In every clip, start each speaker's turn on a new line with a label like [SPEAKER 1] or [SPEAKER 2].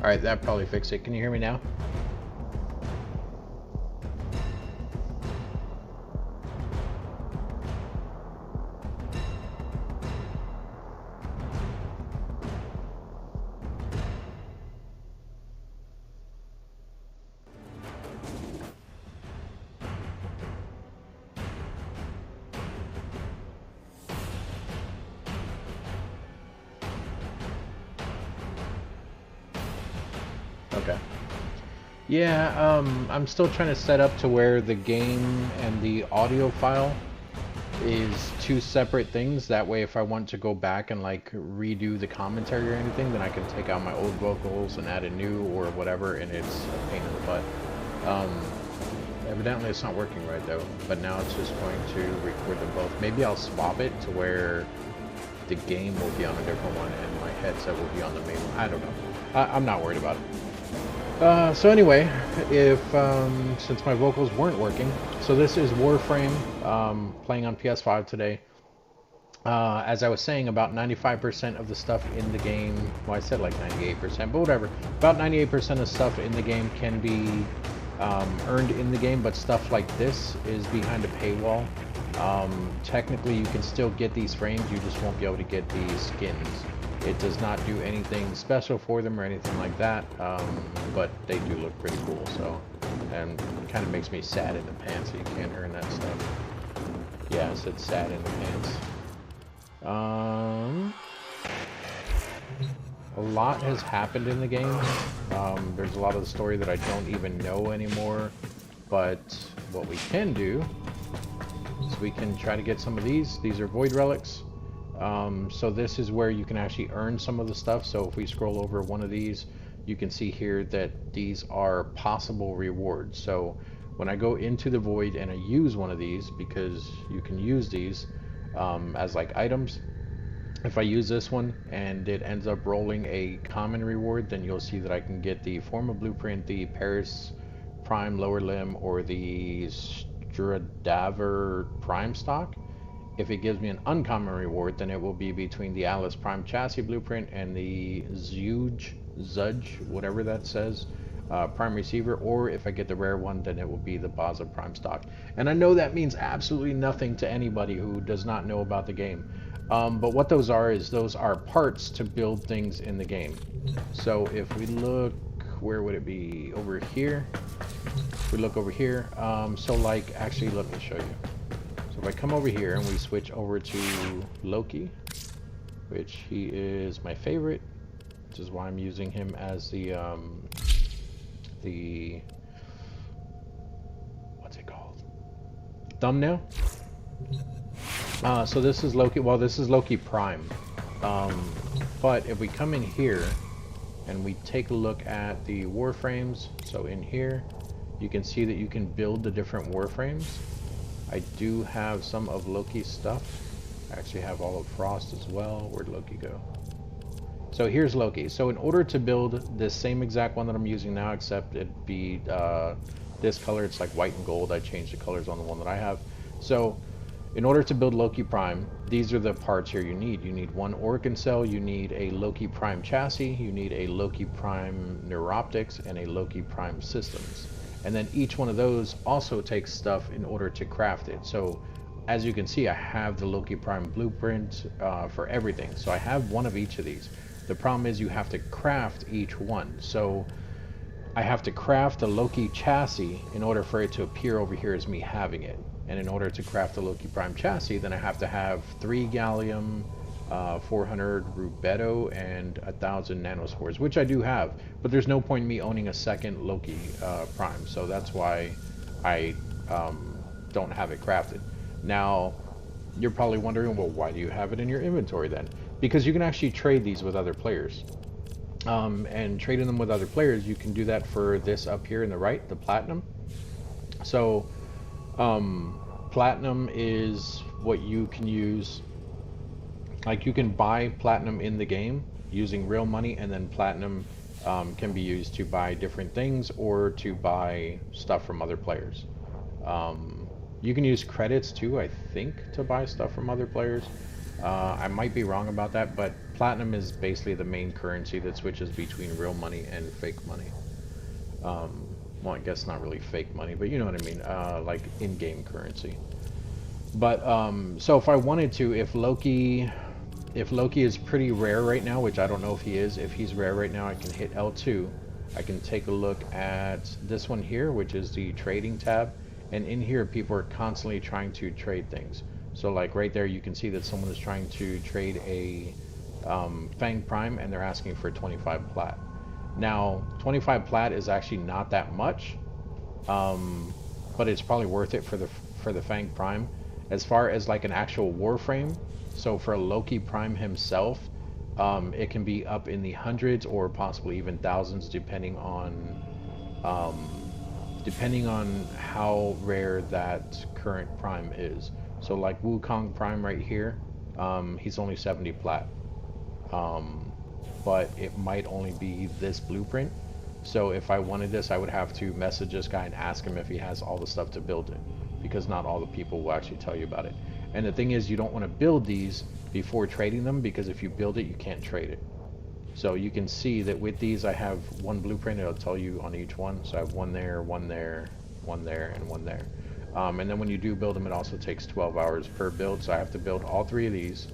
[SPEAKER 1] Alright, that probably fixed it. Can you hear me now? Okay. Yeah, I'm still trying to set up to where the game and the audio file is two separate things. That way, if I want to go back and like redo the commentary or anything, then I can take out my old vocals and add a new or whatever, and it's a pain in the butt. Evidently it's not working right though, but now it's just going to record them both. Maybe I'll swap it to where the game will be on a different one and my headset will be on the main one. I don't know. I'm not worried about it. So anyway, if since my vocals weren't working, so this is Warframe, playing on PS5 today. As I was saying, about 95% of the stuff in the game, well I said like 98%, but whatever, about 98% of stuff in the game can be earned in the game, but stuff like this is behind a paywall. Technically you can still get these frames, you just won't be able to get these skins. It does not do anything special for them or anything like that, but they do look pretty cool, so, and it kind of makes me sad in the pants that you can't earn that stuff. Yeah, I said sad in the pants. A lot has happened in the game. There's a lot of the story that I don't even know anymore, but what we can do is we can try to get some of these. These are void relics. So this is where you can actually earn some of the stuff. So if we scroll over one of these, you can see here that these are possible rewards. So when I go into the void and I use one of these, because you can use these as like items, if I use this one and it ends up rolling a common reward, then you'll see that I can get the Forma Blueprint, the Paris Prime Lower Limb, or the Stradaver Prime Stock. If it gives me an uncommon reward, then it will be between the Alice Prime Chassis Blueprint and the Zudge, whatever that says, Prime Receiver, or if I get the rare one, then it will be the Baza Prime Stock. And I know that means absolutely nothing to anybody who does not know about the game. But what those are is those are parts to build things in the game. So if we look where would it be? Over here. If we look over here, so like, actually, let me show you. So if I come over here and we switch over to Loki, which he is my favorite, which is why I'm using him as the what's it called? Thumbnail. So this is Loki. Well, this is Loki Prime. But if we come in here and we take a look at the Warframes, so in here, you can see that you can build the different Warframes. I do have some of Loki's stuff. I actually have all of Frost as well. Where'd Loki go? So here's Loki. So in order to build this same exact one that I'm using now, except it'd be this color, it's like white and gold. I changed the colors on the one that I have. So in order to build Loki Prime, these are the parts here you need. You need one Organ Cell, you need a Loki Prime chassis, you need a Loki Prime Neuroptics, and a Loki Prime Systems. And then each one of those also takes stuff in order to craft it. So as you can see, I have the Loki Prime blueprint for everything. So I have one of each of these. The problem is you have to craft each one. So I have to craft a Loki chassis in order for it to appear over here as me having it. And in order to craft a Loki Prime chassis, then I have to have 3 gallium, 400 rubedo, and 1,000 nanospores, which I do have. But there's no point in me owning a second Loki Prime, so that's why I don't have it crafted. Now, you're probably wondering, well, why do you have it in your inventory then? Because you can actually trade these with other players. And trading them with other players, you can do that for this up here in the right, the platinum. So platinum is what you can use, like you can buy platinum in the game using real money, and then platinum can be used to buy different things or to buy stuff from other players. You can use credits too, I think, to buy stuff from other players. I might be wrong about that, but platinum is basically the main currency that switches between real money and fake money. Well, I guess not really fake money, but you know what I mean, like in-game currency. But so if I wanted to, if Loki is pretty rare right now, which I don't know if he is, if he's rare right now, I can hit L2. I can take a look at this one here, which is the trading tab, and in here people are constantly trying to trade things. So like right there, you can see that someone is trying to trade a Fang Prime, and they're asking for 25 plat. Now, 25 plat is actually not that much, but it's probably worth it for the Fang Prime. As far as like an actual Warframe, so for Loki Prime himself, it can be up in the hundreds or possibly even thousands, depending on how rare that current Prime is. So like Wukong Prime right here, he's only 70 plat. But it might only be this blueprint. So if I wanted this, I would have to message this guy and ask him if he has all the stuff to build it, because not all the people will actually tell you about it. And the thing is, you don't want to build these before trading them, because if you build it, you can't trade it. So you can see that with these, I have one blueprint. It'll tell you on each one. So I have one there, one there, one there, and one there. And then when you do build them, it also takes 12 hours per build. So I have to build all 3 of these,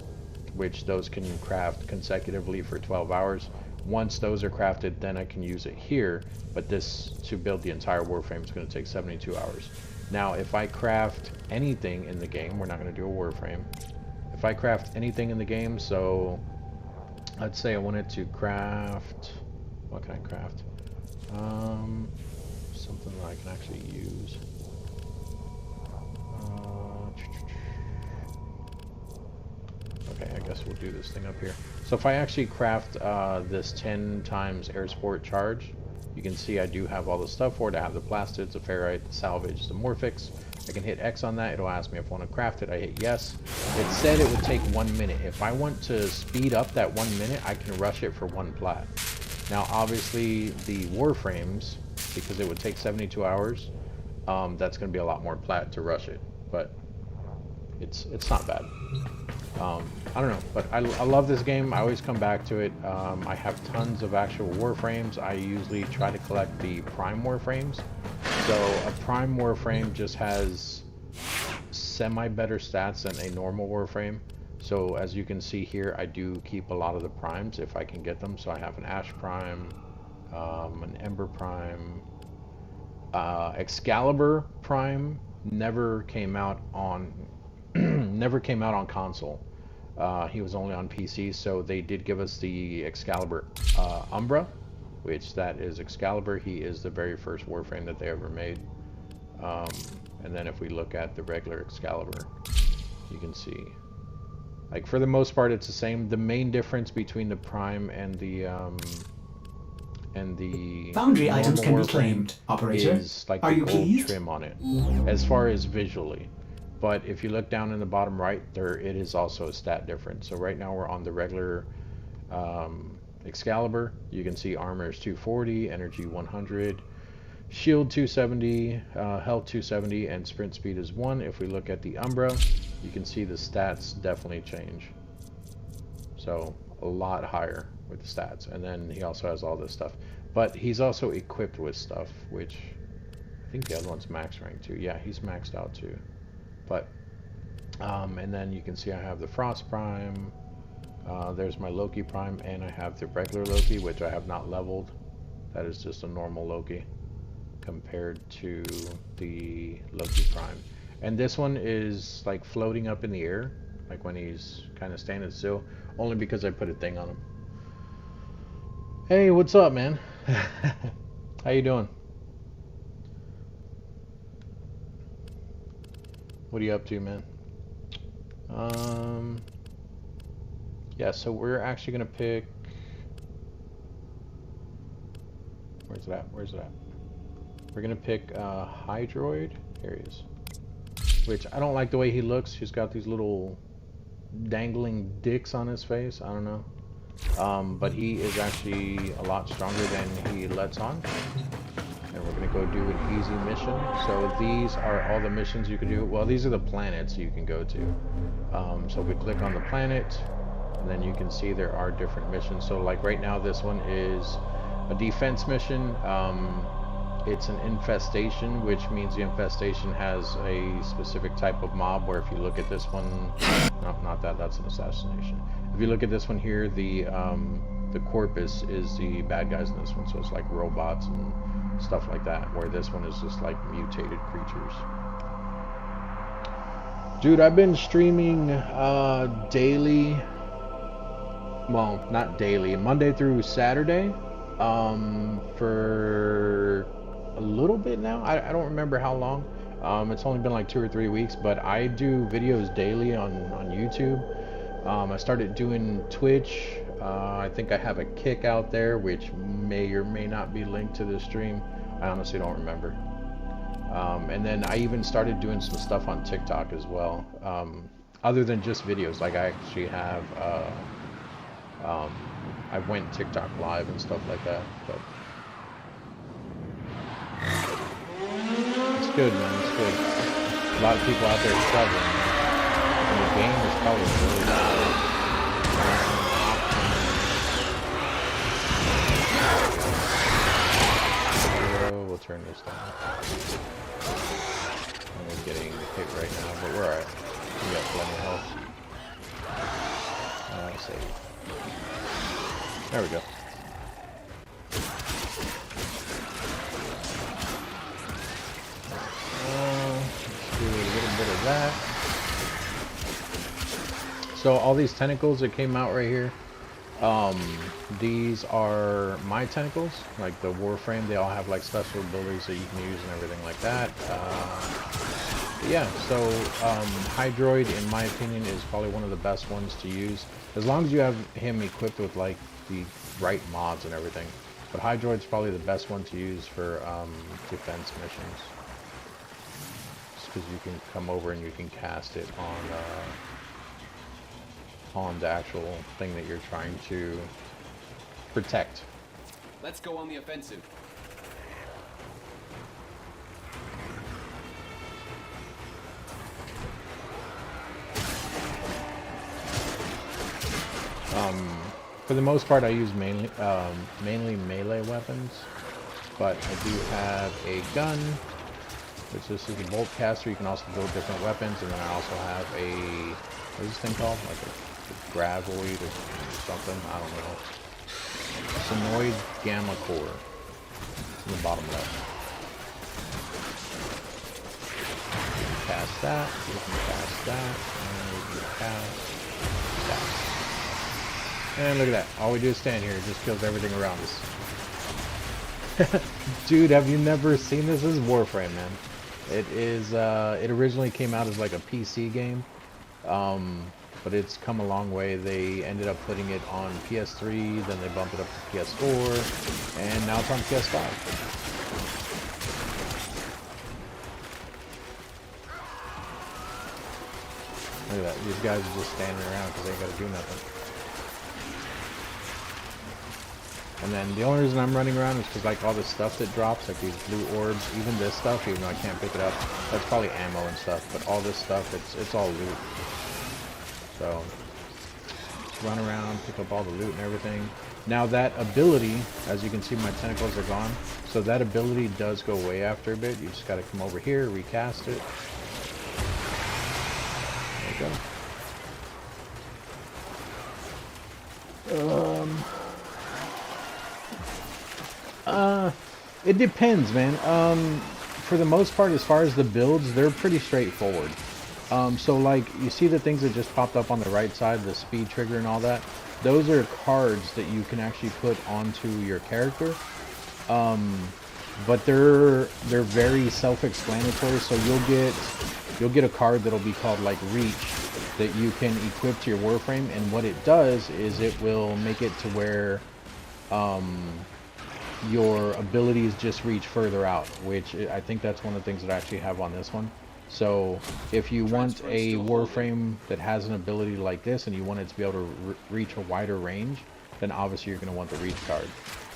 [SPEAKER 1] which those can craft consecutively for 12 hours. Once those are crafted, then I can use it here, but this, to build the entire Warframe, is going to take 72 hours. Now, if I craft anything in the game, we're not going to do a Warframe. If I craft anything in the game, so let's say I wanted to craft, what can I craft? Something that I can actually use. Okay, I guess we'll do this thing up here. So if I actually craft this 10 times air sport charge, you can see I do have all the stuff for it. I have the plastids, the ferrite, the salvage, the morphics. I can hit X on that. It'll ask me if I want to craft it. I hit yes. It said it would take 1 minute. If I want to speed up that 1 minute, I can rush it for 1 plat. Now, obviously, the Warframes, because it would take 72 hours, that's going to be a lot more plat to rush it. But it's not bad. I don't know, but I love this game. I always come back to it. I have tons of actual Warframes. I usually try to collect the Prime Warframes. So a Prime Warframe just has semi-better stats than a normal Warframe. So as you can see here, I do keep a lot of the Primes if I can get them. So I have an Ash Prime, an Ember Prime. Excalibur Prime never came out on never came out on console. He was only on PC, so they did give us the Excalibur Umbra, which that is Excalibur. He is the very first Warframe that they ever made. And then if we look at the regular Excalibur, you can see, like, for the most part, it's the same. The main difference between the Prime and the
[SPEAKER 2] boundary items can be
[SPEAKER 1] Warframe
[SPEAKER 2] claimed. Operator,
[SPEAKER 1] is like
[SPEAKER 2] are
[SPEAKER 1] the
[SPEAKER 2] you
[SPEAKER 1] gold
[SPEAKER 2] pleased?
[SPEAKER 1] trim on it, as far as visually. But if you look down in the bottom right, there it is also a stat difference. So right now we're on the regular Excalibur. You can see armor is 240, energy 100, shield 270, health 270, and sprint speed is 1. If we look at the Umbra, you can see the stats definitely change. So a lot higher with the stats. And then he also has all this stuff. But he's also equipped with stuff, which I think the other one's max rank too. Yeah, he's maxed out too. But, and then you can see I have the Frost Prime. There's my Loki Prime, and I have the regular Loki, which I have not leveled. That is just a normal Loki compared to the Loki Prime. And this one is like floating up in the air, like when he's kind of standing still, only because I put a thing on him. Hey, what's up, man? How you doing? What are you up to, man? Yeah, so we're actually gonna pick. Where's it at? Where's it at? We're gonna pick Hydroid. Here he is. Which I don't like the way he looks. He's got these little dangling dicks on his face. I don't know. But he is actually a lot stronger than he lets on. And we're gonna go do an easy mission. So these are all the missions you can do. Well, these are the planets you can go to. So we click on the planet, and then you can see there are different missions. So like right now, this one is a defense mission. It's an infestation, which means the infestation has a specific type of mob, where if you look at this one, no, not that, that's an assassination. If you look at this one here, the corpus is the bad guys in this one, so it's like robots and stuff like that, where this one is just like mutated creatures. Dude, I've been streaming daily, well, not daily, Monday through Saturday, for a little bit now. I don't remember how long. It's only been like 2 or 3 weeks, but I do videos daily on YouTube. I started doing Twitch. I think I have a Kick out there, which may or may not be linked to this stream. I honestly don't remember. And then I even started doing some stuff on TikTok as well. Other than just videos, like I actually have, I went TikTok live and stuff like that, but it's good, man, it's good. A lot of people out there struggling, man. And the game is probably really bad. We'll turn this down. We're getting hit right now, but we're alright. We got plenty of health. Save. There we go. Let's do a little bit of that. So all these tentacles that came out right here, these are my tentacles, like the Warframe. They all have like special abilities that you can use and everything like that. Yeah, so Hydroid, in my opinion, is probably one of the best ones to use, as long as you have him equipped with like the right mods and everything. But Hydroid's probably the best one to use for defense missions, just because you can come over and you can cast it on the actual thing that you're trying to protect.
[SPEAKER 3] Let's go on the offensive.
[SPEAKER 1] For the most part, I use mainly melee weapons, but I do have a gun, which this is a bolt caster. You can also build different weapons, and then I also have a, what is this thing called? Like a graboid or something, I don't know. Synoid Gamma Core. It's in the bottom left. Cast that. We can cast that. And we can cast that. And look at that. All we do is stand here. It just kills everything around us. Dude, have you never seen this? This is Warframe, man. It is, it originally came out as like a PC game. But it's come a long way. They ended up putting it on PS3, then they bumped it up to PS4, and now it's on PS5. Look at that. These guys are just standing around because they ain't got to do nothing. And then the only reason I'm running around is because like all this stuff that drops, like these blue orbs, even this stuff, even though I can't pick it up, that's probably ammo and stuff. But all this stuff, it's all loot. So just run around, pick up all the loot and everything. Now that ability, as you can see, my tentacles are gone. So that ability does go away after a bit. You just got to come over here, recast it. There you go. It depends, man. For the most part, as far as the builds, they're pretty straightforward. So like, you see the things that just popped up on the right side, the speed trigger and all that? Those are cards that you can actually put onto your character. But they're very self-explanatory, so you'll get a card that'll be called like Reach that you can equip to your Warframe, and what it does is it will make it to where your abilities just reach further out, which I think that's one of the things that I actually have on this one. So if you want a Warframe that has an ability like this and you want it to be able to reach a wider range, then obviously you're going to want the Reach card.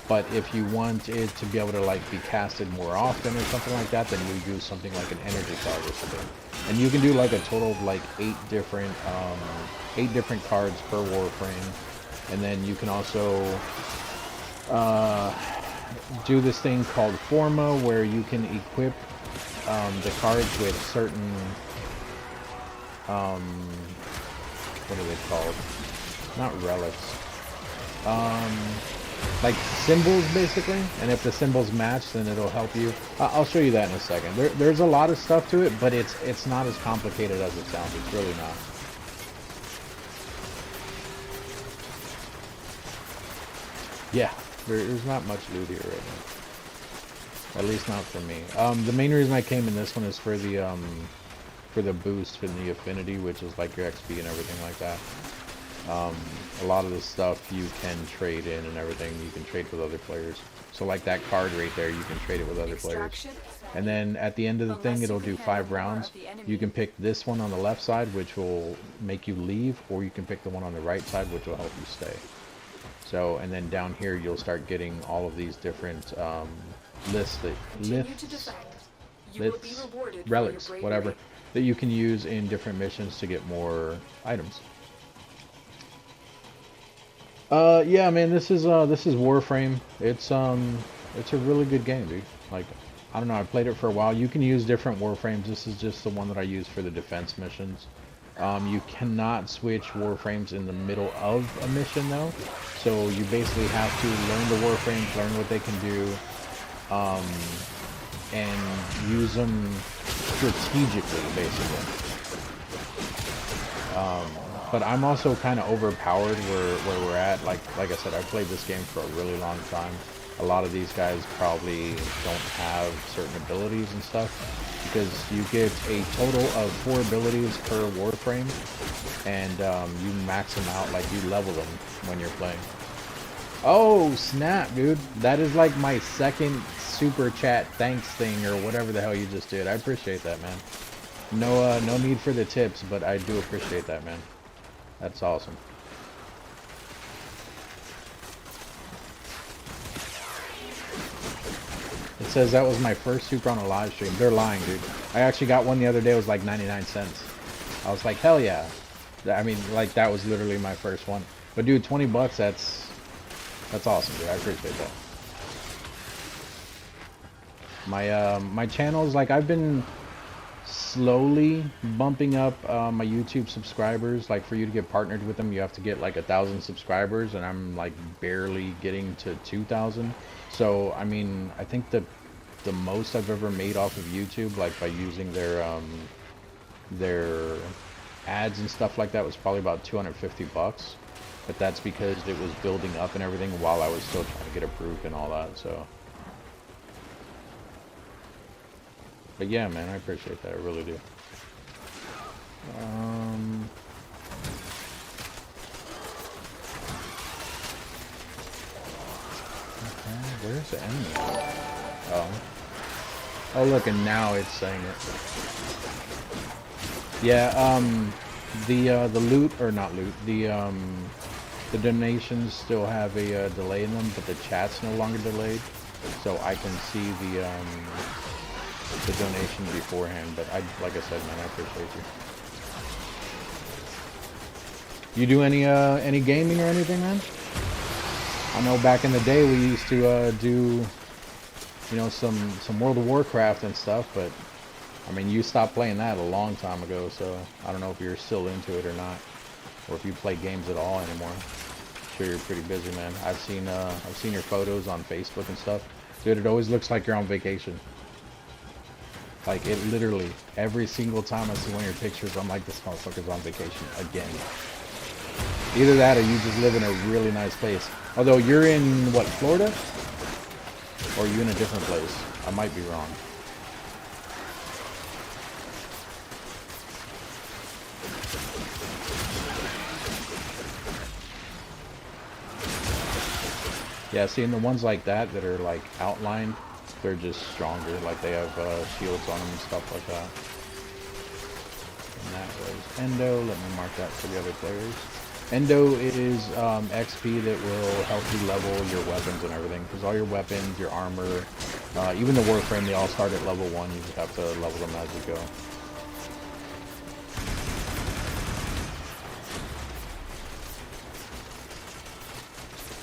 [SPEAKER 1] But if you want it to be able to like be casted more often or something like that, then you use something like an energy card or something. And you can do like a total of like 8 different cards per Warframe. And then you can also do this thing called Forma, where you can equip the cards with certain what are they called? Not relics. Like symbols, basically. And if the symbols match, then it'll help you. I'll show you that in a second. There's a lot of stuff to it, but it's not as complicated as it sounds. It's really not. Yeah, there's not much loot here right now. At least not for me. The main reason I came in this one is for the boost in the affinity, which is like your XP and everything like that. A lot of the stuff you can trade in and everything. You can trade with other players. So like that card right there, you can trade it with other players. And then at the end of the thing, it'll do 5 rounds. You can pick this one on the left side, which will make you leave, or you can pick the one on the right side, which will help you stay. So, and then down here, you'll start getting all of these different relics, whatever, that you can use in different missions to get more items. Yeah, man, this is Warframe. It's a really good game, dude. Like, I don't know, I played it for a while. You can use different Warframes. This is just the one that I use for the defense missions. You cannot switch Warframes in the middle of a mission, though. So you basically have to learn the Warframes, learn what they can do, and use them strategically, basically. But I'm also kind of overpowered where we're at. Like I said, I've played this game for a really long time. A lot of these guys probably don't have certain abilities and stuff, because you get a total of 4 abilities per Warframe, and you max them out, like you level them when you're playing. Oh snap, dude! That is like my second super chat thanks thing or whatever the hell you just did. I appreciate that, man. No need for the tips, but I do appreciate that, man. That's awesome. It says that was my first super on a live stream. They're lying, dude. I actually got one the other day. It was like 99 cents. I was like, hell yeah. I mean, like, that was literally my first one. But dude, 20 bucks, that's awesome, dude. I appreciate that. My channels, like, I've been slowly bumping up my YouTube subscribers. Like for you to get partnered with them, you have to get like 1,000 subscribers, and I'm like barely getting to 2,000. So I mean, I think the most I've ever made off of YouTube, like by using their ads and stuff like that, was probably about 250 bucks. But that's because it was building up and everything while I was still trying to get approved and all that. So. But yeah, man, I appreciate that. I really do. Okay, where's the enemy? Oh. Oh, look, and now it's saying it. Yeah, the loot, or not loot, the donations still have a delay in them, but the chat's no longer delayed. So I can see the donation beforehand, but like I said, man, I appreciate you. You do any gaming or anything, man? I know back in the day we used to do, you know, some World of Warcraft and stuff, but I mean, you stopped playing that a long time ago, so I don't know if you're still into it or not, or if you play games at all anymore. I'm sure you're pretty busy, man. I've seen your photos on Facebook and stuff. Dude, it always looks like you're on vacation. Like, it literally, every single time I see one of your pictures, I'm like, this motherfucker's on vacation again. Either that or you just live in a really nice place. Although, you're in, what, Florida? Or are you in a different place? I might be wrong. Yeah, seeing the ones like that are, like, outlined, they're just stronger, like they have shields on them and stuff like that. And that was Endo. Let me mark that for the other players. Endo is XP that will help you level your weapons and everything, because all your weapons, your armor, even the Warframe, they all start at level 1. You just have to level them as you go.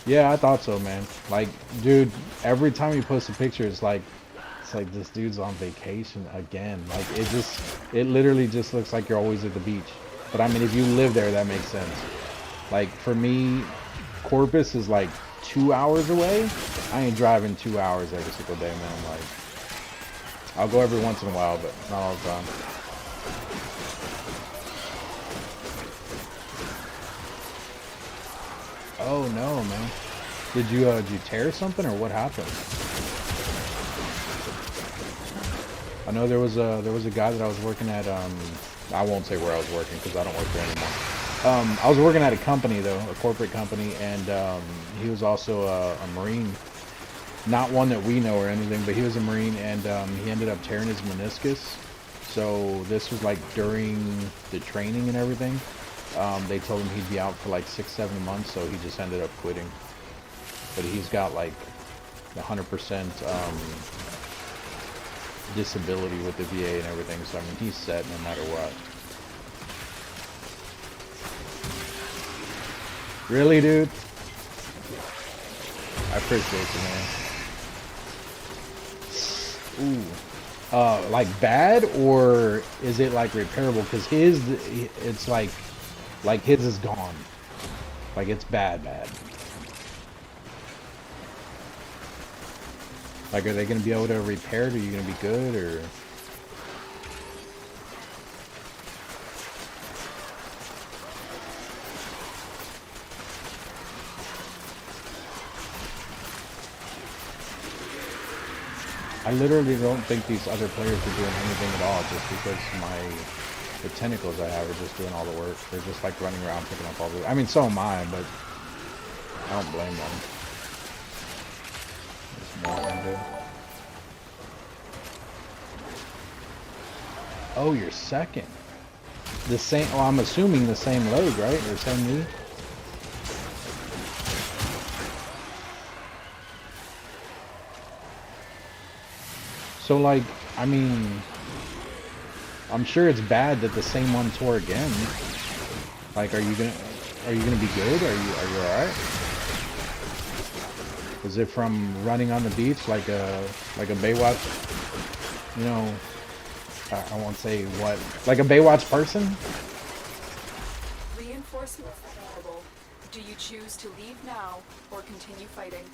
[SPEAKER 1] Yeah, I thought so, man. Like, dude, every time you post a picture, it's like this dude's on vacation again. Like, it literally just looks like you're always at the beach. But I mean, if you live there, that makes sense. Like, for me, Corpus is like 2 hours away. I ain't driving 2 hours every single day, man. Like, I'll go every once in a while, but not all the time. Oh no, man. Did you tear something, or what happened? I know there was a guy that I was working at, I won't say where I was working because I don't work there anymore. I was working at a company though, a corporate company, and he was also a Marine. Not one that we know or anything, but he was a Marine, and he ended up tearing his meniscus. So this was like during the training and everything. They told him he'd be out for like 6-7 months, so he just ended up quitting. But he's got like 100% disability with the VA and everything, so I mean, he's set no matter what. Really, dude? I appreciate you, man. Ooh. Like bad, or is it like repairable? Because his, it's like his is gone. Like, it's bad. Like, are they going to be able to repair it? Are you going to be good, or? I literally don't think these other players are doing anything at all, just because the tentacles I have are just doing all the work. They're just like running around picking up all the... I mean, so am I, but I don't blame them. There's more Endo. Oh, you're second. The same... Well, I'm assuming the same leg, right? Or same knee? So, like, I mean... I'm sure it's bad that the same one tore again. Like, are you gonna be good? Are you alright? Is it from running on the beach like a Baywatch, you know, I won't say what. Like a Baywatch person?
[SPEAKER 4] Reinforcements available. Do you choose to leave now or continue fighting?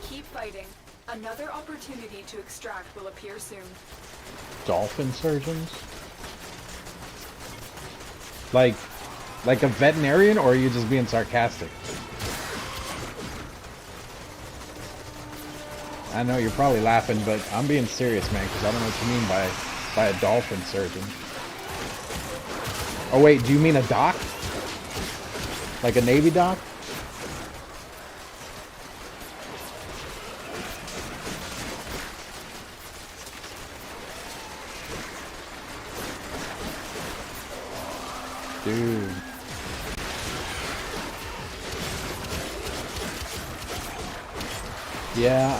[SPEAKER 4] Keep fighting. Another opportunity to extract will appear soon.
[SPEAKER 1] Dolphin surgeons? Like a veterinarian, or are you just being sarcastic? I know you're probably laughing, but I'm being serious, man, because I don't know what you mean by a dolphin surgeon. Oh wait, do you mean a doc? Like a Navy doc? Dude. Yeah,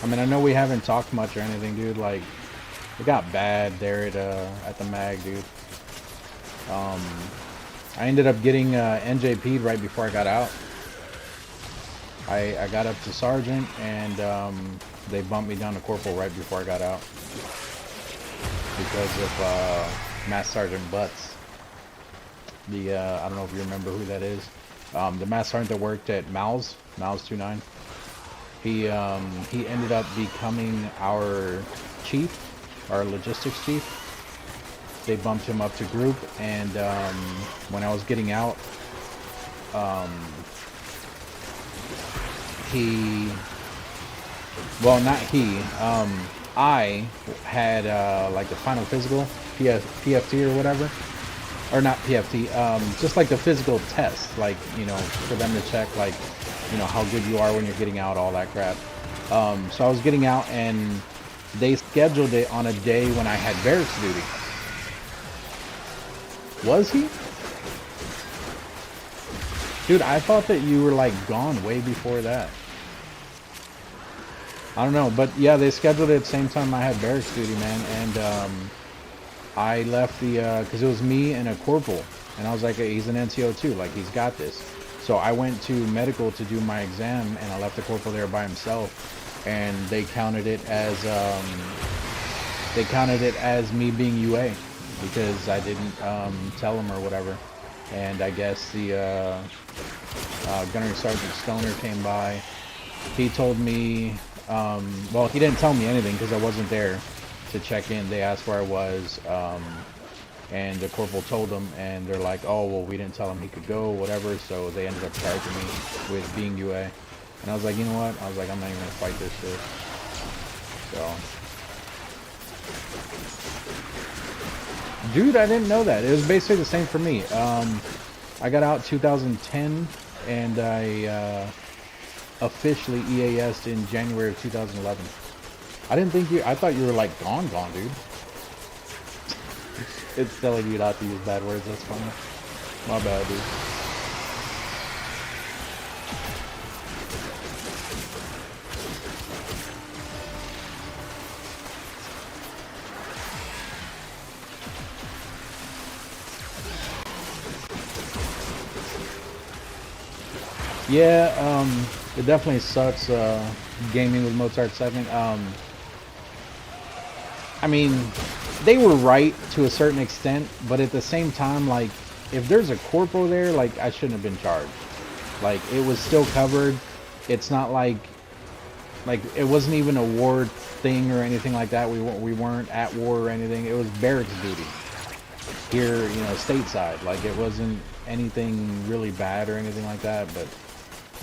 [SPEAKER 1] I mean, I know we haven't talked much or anything, dude. Like, it got bad there at the mag, dude. I ended up getting NJP'd right before I got out. I got up to sergeant, and they bumped me down to corporal right before I got out because of Master Sergeant Butts. The I don't know if you remember who that is. The Master Sergeant that worked at Mal's 29. He ended up becoming our chief, our logistics chief. They bumped him up to group, and when I was getting out, I had like the final physical, PFT or whatever, or not PFT, just like the physical test, like, you know, for them to check, like, you know, how good you are when you're getting out, all that crap. So I was getting out, and they scheduled it on a day when I had barracks duty. Was he? Dude, I thought that you were like gone way before that. I don't know, but yeah, they scheduled it at the same time I had barracks duty, man, and I left the, because it was me and a corporal, and I was like, hey, he's an NCO too, like, he's got this. So I went to medical to do my exam, and I left the corporal there by himself, and they counted it as me being UA, because I didn't tell him or whatever. And I guess the Gunnery Sergeant Stoner came by. He told me, well, he didn't tell me anything because I wasn't there to check in. They asked where I was, and the corporal told them, and they're like, oh, well, we didn't tell him he could go, whatever, so they ended up charging me with being UA. And I was like, you know what? I was like, I'm not even gonna fight this shit. So, dude, I didn't know that. It was basically the same for me. I got out 2010, and I officially EAS'd in January of 2011. I didn't think I thought you were like gone, dude. It's telling you not to use bad words, that's funny. My bad, dude. Yeah, it definitely sucks gaming with Mozart 7. I mean, they were right to a certain extent, but at the same time, like, if there's a corporal there, like, I shouldn't have been charged. Like, it was still covered. It's not like it wasn't even a war thing or anything like that. We weren't at war or anything. It was barracks duty here, you know, stateside. Like, it wasn't anything really bad or anything like that, but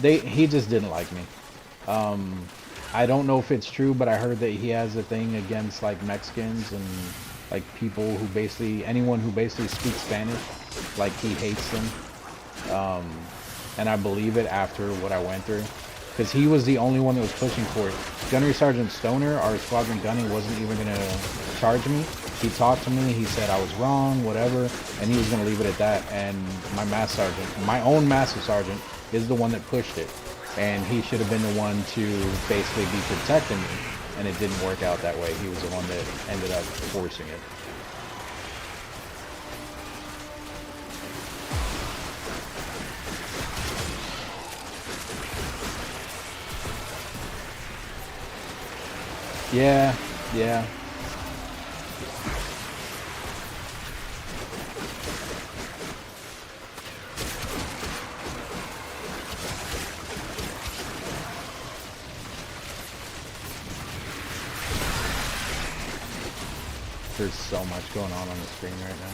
[SPEAKER 1] he just didn't like me. I don't know if it's true, but I heard that he has a thing against like Mexicans and like people who basically, anyone who basically speaks Spanish, like he hates them. And I believe it after what I went through, because he was the only one that was pushing for it. Gunnery Sergeant Stoner, our squadron gunning, wasn't even gonna charge me. He talked to me, he said I was wrong, whatever, and he was gonna leave it at that. And my Master Sergeant, my own Master Sergeant, is the one that pushed it, and he should have been the one to basically be protecting me, and it didn't work out that way. He was the one that ended up forcing it. Yeah, yeah. There's so much going on the screen right now.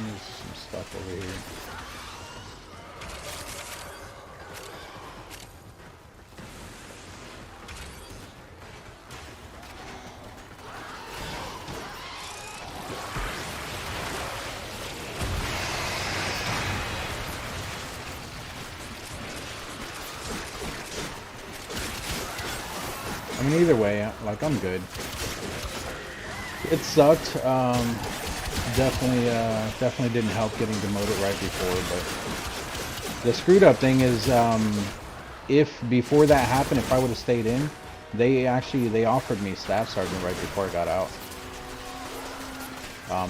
[SPEAKER 1] There's some stuff over here. I mean, either way, like, I'm good. It sucked. Definitely didn't help getting demoted right before, but the screwed up thing is, if before that happened, if I would have stayed in, they offered me staff sergeant right before I got out.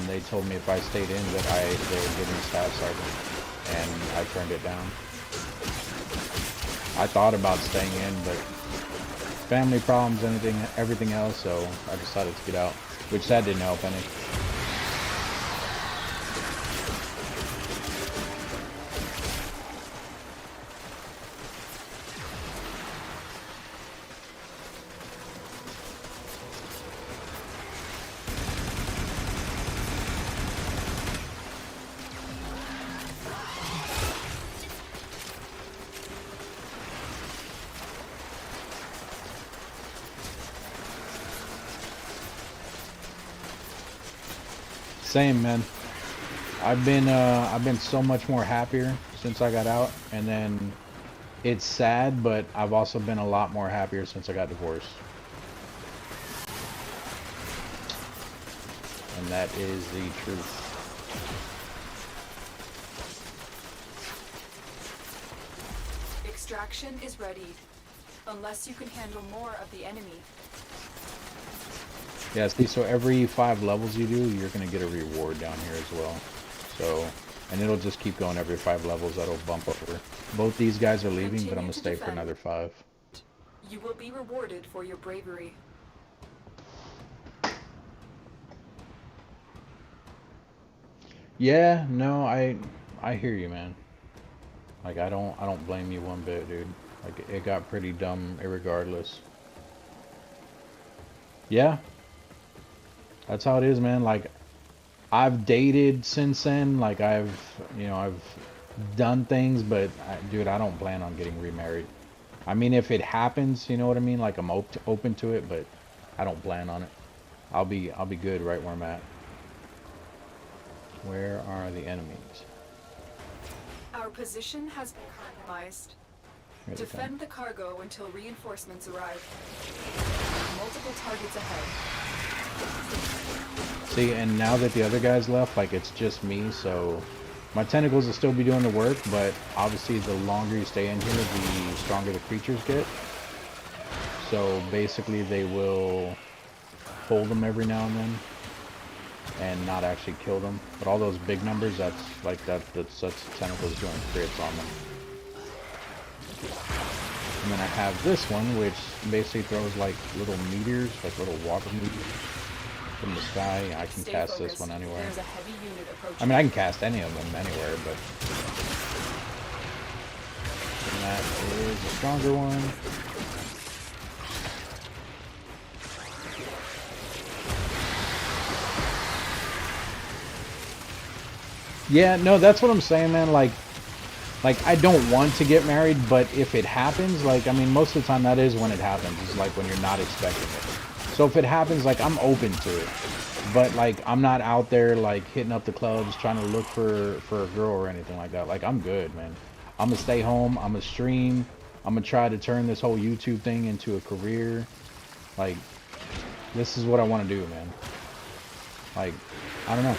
[SPEAKER 1] They told me if I stayed in that they would give me staff sergeant, and I turned it down. I thought about staying in, but family problems, everything else, so I decided to get out, which that didn't help any. Same, man. I've been so much more happier since I got out, and then it's sad, but I've also been a lot more happier since I got divorced. And that is the truth.
[SPEAKER 4] Extraction is ready, unless you can handle more of the enemy.
[SPEAKER 1] Yeah, see, so every 5 levels you do, you're going to get a reward down here as well. So, and it'll just keep going every 5 levels. That'll bump over. Both these guys are leaving, but I'm going to stay for another 5.
[SPEAKER 4] You will be rewarded for your bravery.
[SPEAKER 1] Yeah, no, I hear you, man. Like, I don't blame you one bit, dude. Like, it got pretty dumb irregardless. Yeah. That's how it is, man. Like, I've dated since then. Like, I've done things, but dude, I don't plan on getting remarried. I mean, if it happens, you know what I mean? Like, I'm open to it, but I don't plan on it. I'll be good right where I'm at. Where are the enemies?
[SPEAKER 4] Our position has been compromised. Defend the cargo until reinforcements arrive. Multiple targets ahead.
[SPEAKER 1] See, and now that the other guys left, like, it's just me, so my tentacles will still be doing the work, but obviously the longer you stay in here, the stronger the creatures get. So basically they will hold them every now and then and not actually kill them. But all those big numbers, that's tentacles doing crits on them. And then I have this one, which basically throws like little meteors, like little water meteors from the sky. I can cast this one anywhere.
[SPEAKER 4] There's a heavy unit approaching.
[SPEAKER 1] I mean, I can cast any of them anywhere, but... And that is a stronger one. Yeah, no, that's what I'm saying, man. Like, I don't want to get married, but if it happens, like, I mean, most of the time that is when it happens. It's like when you're not expecting it. So if it happens, like, I'm open to it. But, like, I'm not out there, like, hitting up the clubs, trying to look for a girl or anything like that. Like, I'm good, man. I'm gonna stay home. I'm gonna stream. I'm gonna try to turn this whole YouTube thing into a career. Like, this is what I want to do, man. Like, I don't know.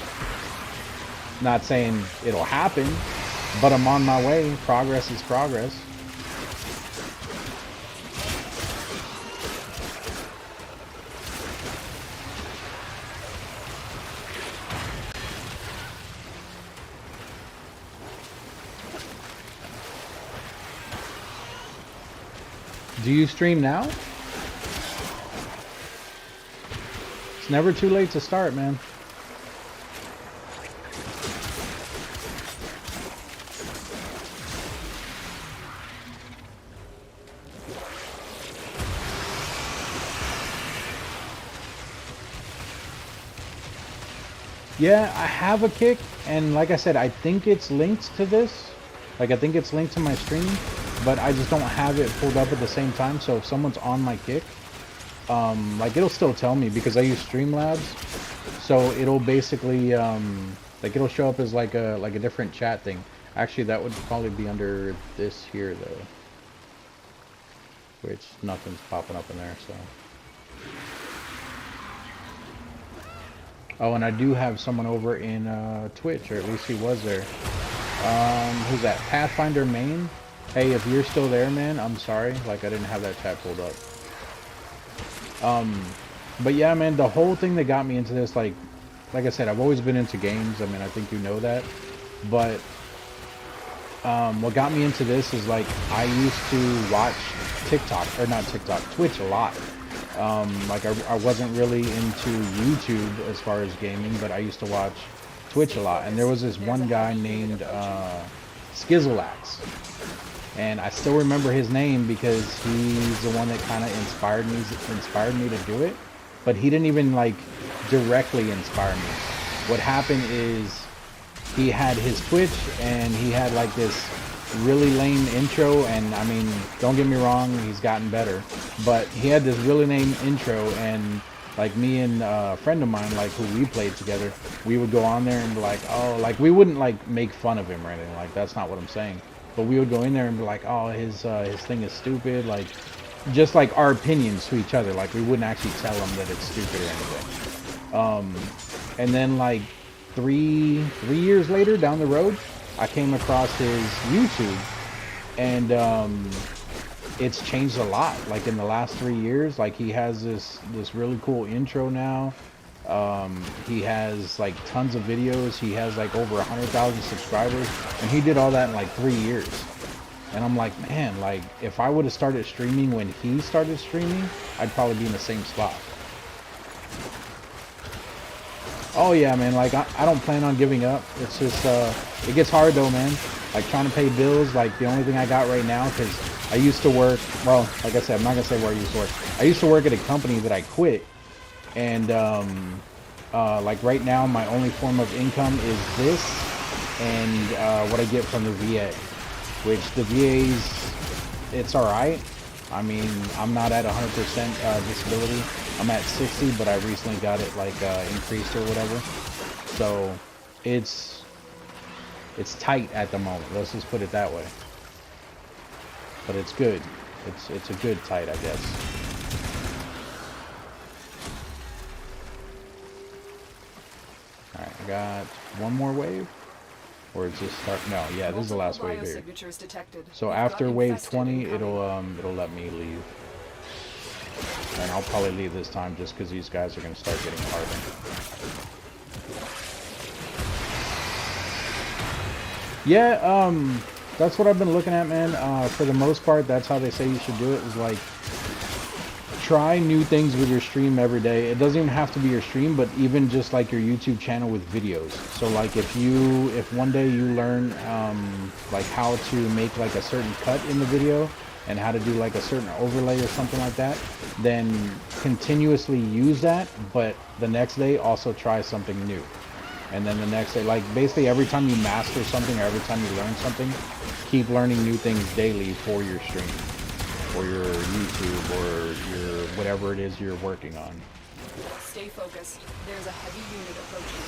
[SPEAKER 1] Not saying it'll happen, but I'm on my way. Progress is progress. Do you stream now? It's never too late to start, man. Yeah, I have a kick, and like I said, I think it's linked to this. Like, I think it's linked to my stream, but I just don't have it pulled up at the same time. So if someone's on my kick, like, it'll still tell me because I use Streamlabs. So it'll basically, like, it'll show up as like a different chat thing. Actually, that would probably be under this here, though. Which nothing's popping up in there, so. Oh, and I do have someone over in Twitch, or at least he was there. Who's that? Pathfinder Main? Hey, if you're still there, man, I'm sorry. Like, I didn't have that chat pulled up. But yeah, man, the whole thing that got me into this, like I said, I've always been into games. I mean, I think you know that. But what got me into this is, like, I used to watch Twitch a lot. Like, I wasn't really into YouTube as far as gaming, but I used to watch Twitch a lot. And there was this one guy named Skizzlax. And I still remember his name because he's the one that kind of inspired me to do it. But he didn't even, like, directly inspire me. What happened is he had his Twitch and he had, like, this really lame intro, and I mean, don't get me wrong, he's gotten better, but he had this really lame intro, and like, me and a friend of mine, like, who we played together, we would go on there and be like, oh, like, we wouldn't, like, make fun of him or anything, like, that's not what I'm saying, but we would go in there and be like, oh, his thing is stupid, like, just like our opinions to each other, like, we wouldn't actually tell him that it's stupid or anything. And then, like, three years later down the road, I came across his YouTube, and it's changed a lot. Like, in the last 3 years, like, he has this really cool intro now. He has, like, tons of videos. He has, like, over 100,000 subscribers, and he did all that in, like, 3 years. And I'm like, man, like, if I would have started streaming when he started streaming, I'd probably be in the same spot. Oh yeah, man, like, I don't plan on giving up. It's just, it gets hard though, man. Like, trying to pay bills, like, the only thing I got right now, because I used to work, well, like I said, I'm not going to say where I used to work. I used to work at a company that I quit, and, like, right now, my only form of income is this, and, what I get from the VA, which the VA's, it's alright. I mean, I'm not at 100% disability. I'm at 60, but I recently got it, like, increased or whatever. So it's tight at the moment. Let's just put it that way. But it's good. It's a good tight, I guess. All right, I got one more wave. Or is this start? No, yeah, this is the last wave here. So after wave 20, it'll let me leave. And I'll probably leave this time just because these guys are going to start getting harder. Yeah, that's what I've been looking at, man. For the most part, that's how they say you should do it, is like, try new things with your stream every day. It doesn't even have to be your stream, but even just like your YouTube channel with videos. So like, if one day you learn like how to make like a certain cut in the video and how to do like a certain overlay or something like that, then continuously use that, but the next day also try something new. And then the next day, like, basically every time you master something or every time you learn something, keep learning new things daily for your stream, or your YouTube, or your whatever it is you're working on.
[SPEAKER 4] Stay focused. There's a heavy unit approaching.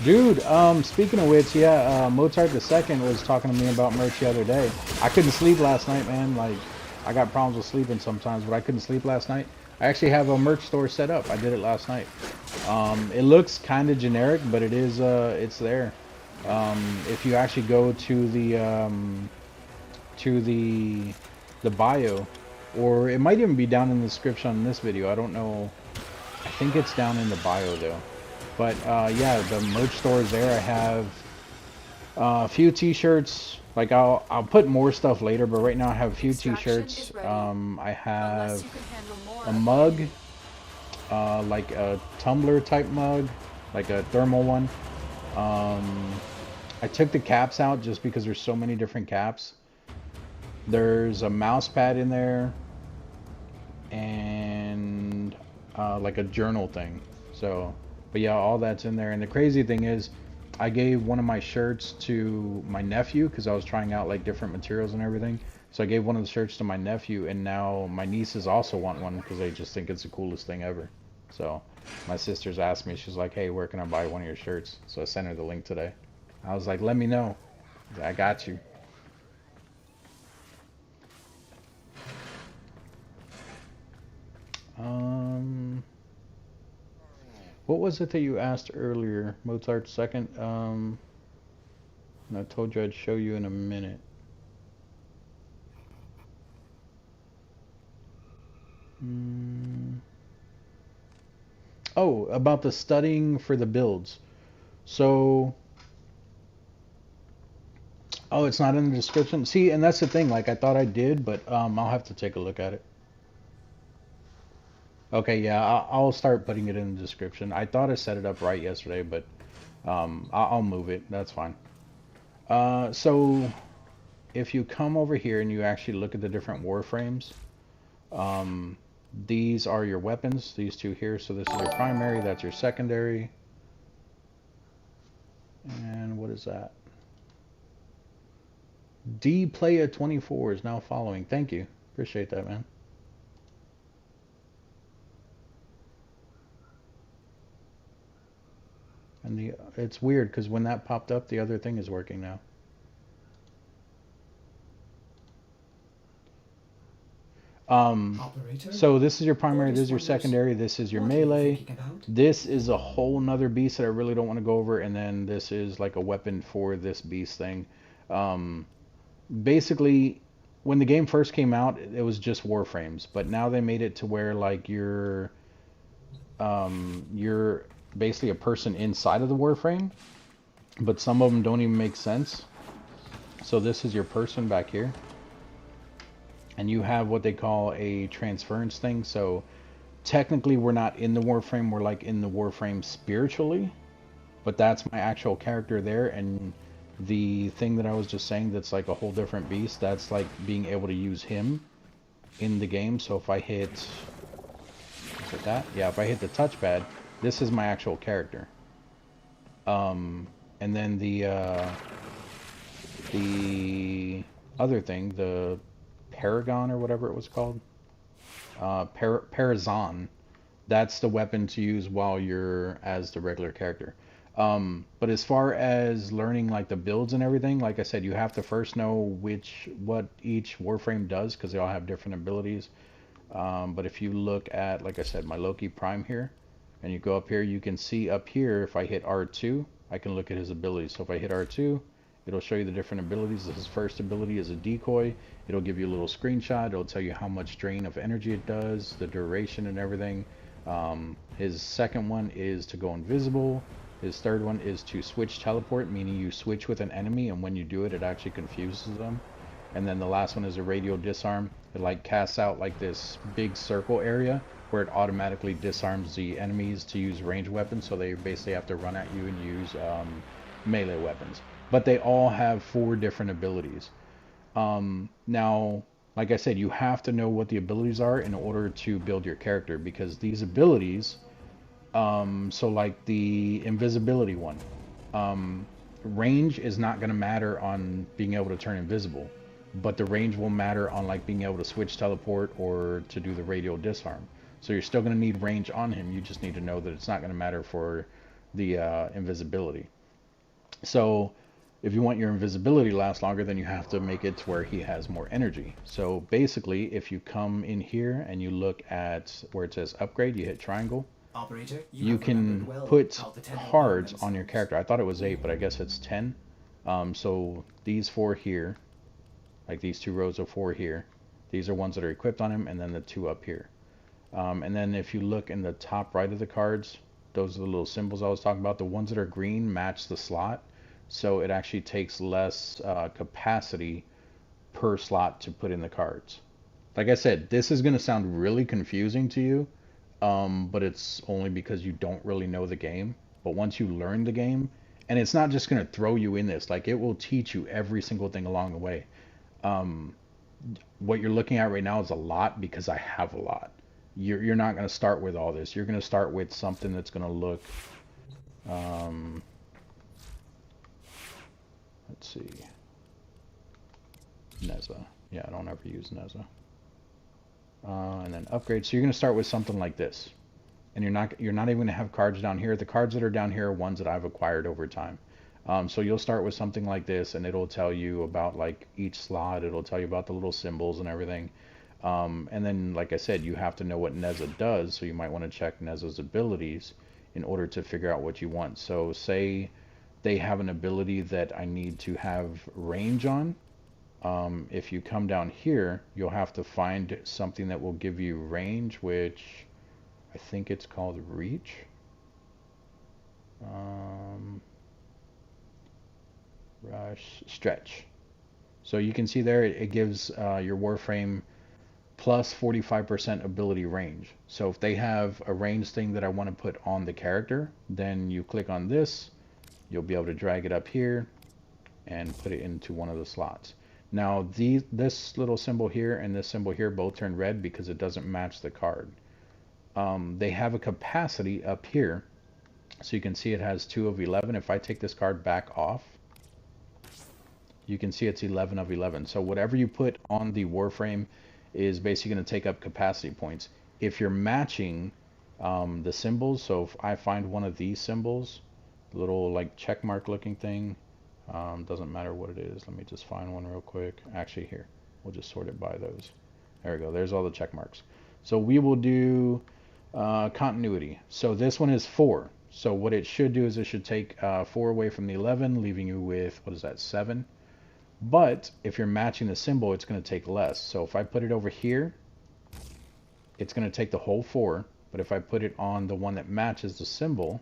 [SPEAKER 1] Dude, speaking of which, yeah, Mozart II was talking to me about merch the other day. I couldn't sleep last night, man. Like, I got problems with sleeping sometimes, but I couldn't sleep last night. I actually have a merch store set up. I did it last night. It looks kind of generic, but it is, it's there. If you actually go to the bio, or it might even be down in the description on this video. I don't know. I think it's down in the bio though. But yeah, the merch store is there. I have a few t-shirts. Like I'll put more stuff later, but right now I have a few
[SPEAKER 4] Extraction
[SPEAKER 1] t-shirts.
[SPEAKER 4] is ready.
[SPEAKER 1] I
[SPEAKER 4] Unless
[SPEAKER 1] have
[SPEAKER 4] you can handle more
[SPEAKER 1] a
[SPEAKER 4] of the
[SPEAKER 1] mug,
[SPEAKER 4] enemy.
[SPEAKER 1] like a tumbler type mug, like a thermal one. I took the caps out just because there's so many different caps. There's a mouse pad in there and like a journal thing. So, but yeah, all that's in there. And the crazy thing is, I gave one of my shirts to my nephew because I was trying out like different materials and everything. So I gave one of the shirts to my nephew, and now my nieces also want one because they just think it's the coolest thing ever. So my sister's asked me, she's like, hey, where can I buy one of your shirts? So I sent her the link today. I was like, let me know. I got you. What was it that you asked earlier, Mozart second? And I told you I'd show you in a minute. Oh, about the studying for the builds. So, oh, it's not in the description. See, and that's the thing. Like I thought I did, but I'll have to take a look at it. Okay, yeah, I'll start putting it in the description. I thought I set it up right yesterday, but I'll move it. That's fine. So if you come over here and you actually look at the different warframes, these are your weapons, these two here. So this is your primary, that's your secondary. And what is that? dplaya24 is now following. Thank you. Appreciate that, man. And it's weird because when that popped up, the other thing is working now.
[SPEAKER 2] Operator,
[SPEAKER 1] So this is your primary,
[SPEAKER 2] Orders
[SPEAKER 1] this is your
[SPEAKER 2] wonders.
[SPEAKER 1] secondary, this is your
[SPEAKER 2] What are you
[SPEAKER 1] melee.
[SPEAKER 2] thinking about?
[SPEAKER 1] This is a whole nother beast that I really don't want to go over, and then this is like a weapon for this beast thing. Basically, when the game first came out, it was just warframes, but now they made it to where like you're basically a person inside of the warframe, but some of them don't even make sense. So this is your person back here. And you have what they call a transference thing. So technically we're not in the warframe, we're like in the warframe spiritually, but that's my actual character there. And the thing that I was just saying that's like a whole different beast, that's like being able to use him in the game. So if I hit, is it that? Yeah, if I hit the touchpad, this is my actual character. And then the other thing, the Paragon or whatever it was called, Parazon, that's the weapon to use while you're as the regular character. But as far as learning like the builds and everything, like I said, you have to first know what each warframe does because they all have different abilities. But if you look at, like I said, my Loki Prime here, and you go up here, you can see up here, if I hit R2, I can look at his abilities. So if I hit R2, it'll show you the different abilities. His first ability is a decoy. It'll give you a little screenshot. It'll tell you how much drain of energy it does, the duration and everything. His second one is to go invisible. His third one is to switch teleport, meaning you switch with an enemy, and when you do it, it actually confuses them. And then the last one is a radial disarm. It like casts out like this big circle area where it automatically disarms the enemies to use ranged weapons, so they basically have to run at you and use melee weapons. But they all have 4 different abilities. Now, like I said, you have to know what the abilities are in order to build your character, because these abilities, so like the invisibility one, range is not going to matter on being able to turn invisible, but the range will matter on like being able to switch teleport or to do the radial disarm. So you're still going to need range on him, you just need to know that it's not going to matter for the invisibility. So if you want your invisibility to last longer, then you have to make it to where he has more energy. So basically, if you come in here and you look at where it says upgrade, you hit triangle,
[SPEAKER 2] Operator,
[SPEAKER 1] you can
[SPEAKER 2] well
[SPEAKER 1] put
[SPEAKER 2] how the 10
[SPEAKER 1] cards
[SPEAKER 2] elements-
[SPEAKER 1] on your character. I thought it was 8, but I guess it's 10. So these 4 here, like these 2 rows of 4 here, These are ones that are equipped on him, and then the 2 up here. And then if you look in the top right of the cards, those are the little symbols I was talking about. The ones that are green match the slot, so it actually takes less capacity per slot to put in the cards. Like I said, this is going to sound really confusing to you, but it's only because you don't really know the game. But once you learn the game, and it's not just going to throw you in this, like it will teach you every single thing along the way. What you're looking at right now is a lot because I have a lot. You're not going to start with all this. You're going to start with something that's going to look, let's see, Neza. Yeah, I don't ever use Neza. And then upgrade. So you're going to start with something like this, and you're not even going to have cards down here. The cards that are down here are ones that I've acquired over time. So you'll start with something like this, and it'll tell you about like each slot. It'll tell you about the little symbols and everything. And then, like I said, you have to know what Neza does, so you might want to check Neza's abilities in order to figure out what you want. So say they have an ability that I need to have range on. If you come down here, you'll have to find something that will give you range, which I think it's called reach. Rush, stretch. So you can see there it gives your Warframe plus 45% ability range. So if they have a range thing that I want to put on the character, then you click on this, you'll be able to drag it up here and put it into one of the slots. Now this little symbol here and this symbol here both turn red because it doesn't match the card. They have a capacity up here, so you can see it has 2 of 11. If I take this card back off, you can see it's 11 of 11. So whatever you put on the Warframe is basically going to take up capacity points. If you're matching the symbols, so if I find one of these symbols, little like check mark looking thing, doesn't matter what it is. Let me just find one real quick. Actually, here, we'll just sort it by those. There we go. There's all the check marks. So we will do continuity. So this one is 4. So what it should do is it should take 4 away from the 11, leaving you with, what is that, 7? But if you're matching the symbol, it's going to take less. So if I put it over here, it's going to take the whole 4. But if I put it on the one that matches the symbol,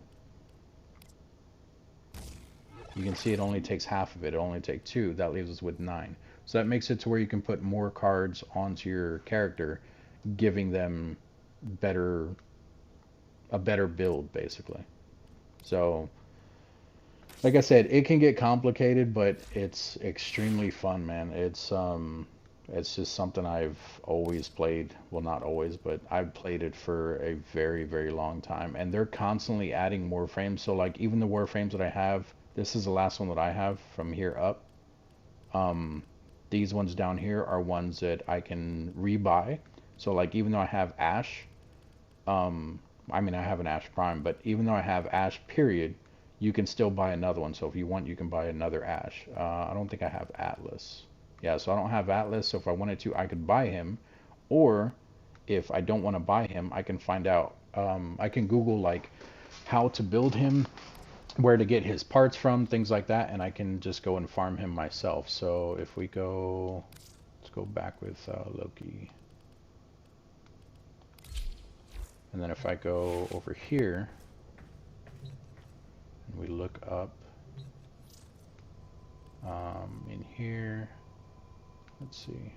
[SPEAKER 1] you can see it only takes half of it. It only takes 2. That leaves us with 9. So that makes it to where you can put more cards onto your character, giving them a better build, basically. So like I said, it can get complicated, but it's extremely fun, man. It's just something I've always played. Well, not always, but I've played it for a very, very long time. And they're constantly adding Warframes. So like even the Warframes that I have, this is the last one that I have from here up. These ones down here are ones that I can rebuy. So like even though I have Ash, I mean I have an Ash Prime, but even though I have Ash period, you can still buy another one. So if you want, you can buy another Ash. I don't think I have Atlas. Yeah, so I don't have Atlas, so if I wanted to, I could buy him. Or if I don't want to buy him, I can find out, I can Google like how to build him, where to get his parts from, things like that, and I can just go and farm him myself. So if we go, let's go back with Loki. And then if I go over here, we look up in here, let's see,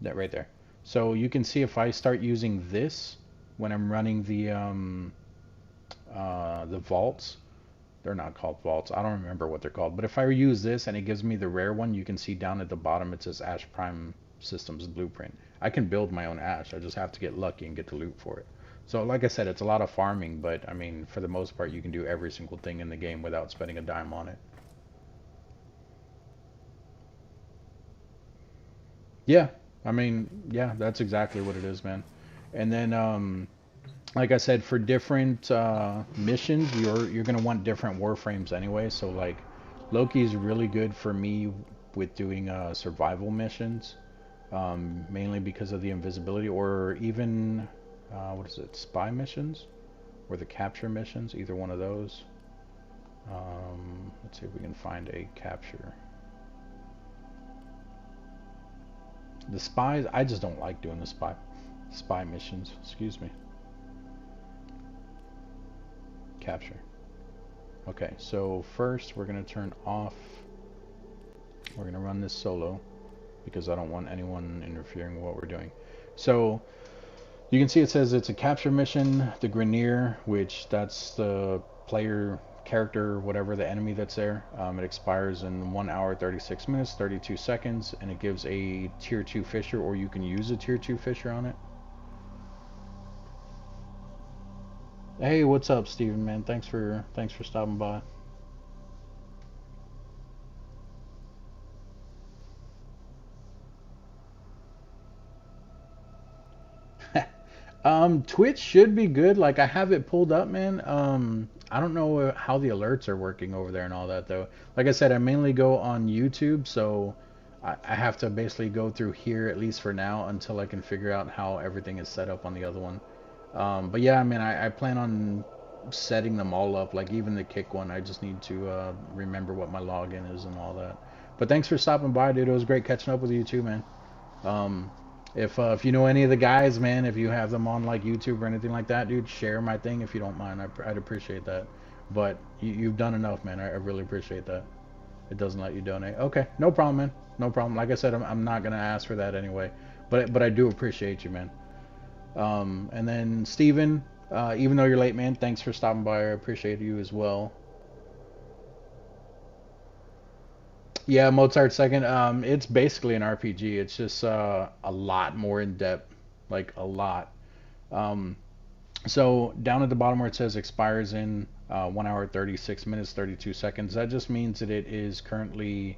[SPEAKER 1] that right there. So you can see if I start using this when I'm running the vaults, they're not called vaults, I don't remember what they're called, but if I use this and it gives me the rare one, you can see down at the bottom it says Ash Prime Systems Blueprint. I can build my own Ash, I just have to get lucky and get the loot for it. So like I said, it's a lot of farming, but I mean for the most part you can do every single thing in the game without spending a dime on it. Yeah, I mean, yeah, that's exactly what it is, man. And then like I said, for different missions, you're gonna want different Warframes anyway. So like, Loki is really good for me with doing survival missions, mainly because of the invisibility, or even what is it, spy missions, or the capture missions, either one of those. Let's see if we can find a capture. The spies, I just don't like doing the spy missions. Excuse me. Capture. Okay, so first we're going to turn off. We're going to run this solo because I don't want anyone interfering with what we're doing. So you can see it says it's a capture mission, the Grenier, which that's the player character, whatever the enemy that's there. It expires in 1 hour 36 minutes 32 seconds, and it gives a tier 2 fisher, or you can use a tier 2 fisher on it. Hey, what's up, Steven, man? Thanks for stopping by. Twitch should be good. Like, I have it pulled up, man. I don't know how the alerts are working over there and all that, though. Like I said, I mainly go on YouTube, so I have to basically go through here, at least for now, until I can figure out how everything is set up on the other one. But yeah, I mean, I plan on setting them all up, like even the kick one. I just need to remember what my login is and all that. But thanks for stopping by, dude. It was great catching up with you too, man. If you know any of the guys, man, if you have them on like YouTube or anything like that, dude, share my thing if you don't mind. I'd appreciate that. But you've done enough, man. I really appreciate that. It doesn't let you donate. Okay, no problem, man. No problem. Like I said, I'm not gonna ask for that anyway. But I do appreciate you, man. And then Steven, even though you're late, man, thanks for stopping by. I appreciate you as well. Yeah, Mozart second. It's basically an RPG. It's just a lot more in depth, like a lot. So down at the bottom where it says expires in 1 hour 36 minutes 32 seconds, that just means that it is currently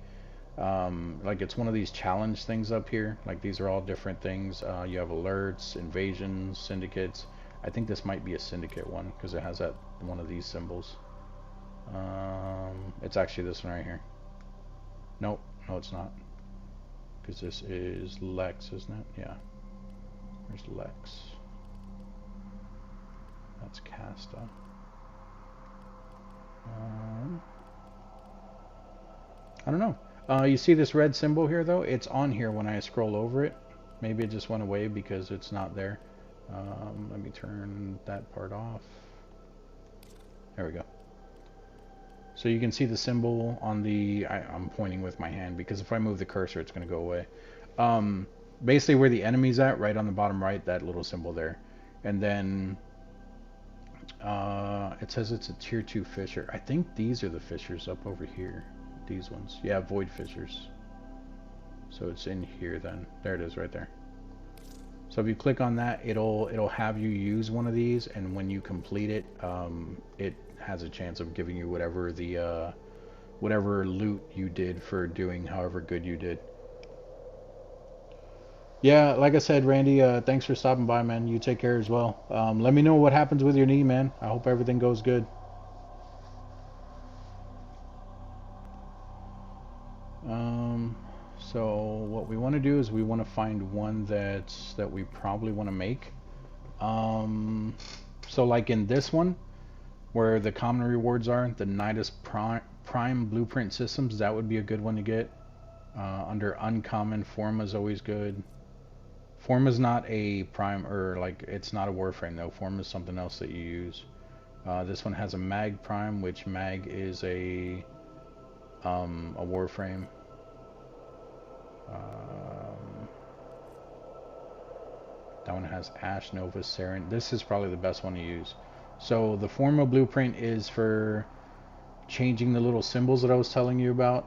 [SPEAKER 1] like it's one of these challenge things up here. Like these are all different things. You have alerts, invasions, syndicates. I think this might be a syndicate one because it has that one of these symbols. It's actually this one right here. Nope, no it's not. Because this is Lex, isn't it? Yeah. Where's Lex? That's Casta. I don't know. You see this red symbol here, though? It's on here when I scroll over it. Maybe it just went away because it's not there. Let me turn that part off. There we go. So you can see the symbol on the... I'm pointing with my hand because if I move the cursor, it's going to go away. Basically where the enemy's at, right on the bottom right, that little symbol there. And then it says it's a tier 2 fisher. I think these are the fishers up over here. These ones. Yeah, void fishers. So it's in here then. There it is right there. So if you click on that, it'll have you use one of these, and when you complete it, it has a chance of giving you whatever the whatever loot you did for doing however good you did. Yeah, like I said, Randy, thanks for stopping by, man. You take care as well. Let me know what happens with your knee, man. I hope everything goes good. So what we want to do is we want to find one that we probably want to make. So like in this one, where the common rewards are, the NINJAS Prime Blueprint Systems, that would be a good one to get. Under uncommon, Forma is always good. Forma is not a prime, or like it's not a Warframe though. Forma is something else that you use. This one has a Mag Prime, which Mag is a Warframe. That one has Ash, Nova, Saren. This is probably the best one to use. So the Forma Blueprint is for changing the little symbols that I was telling you about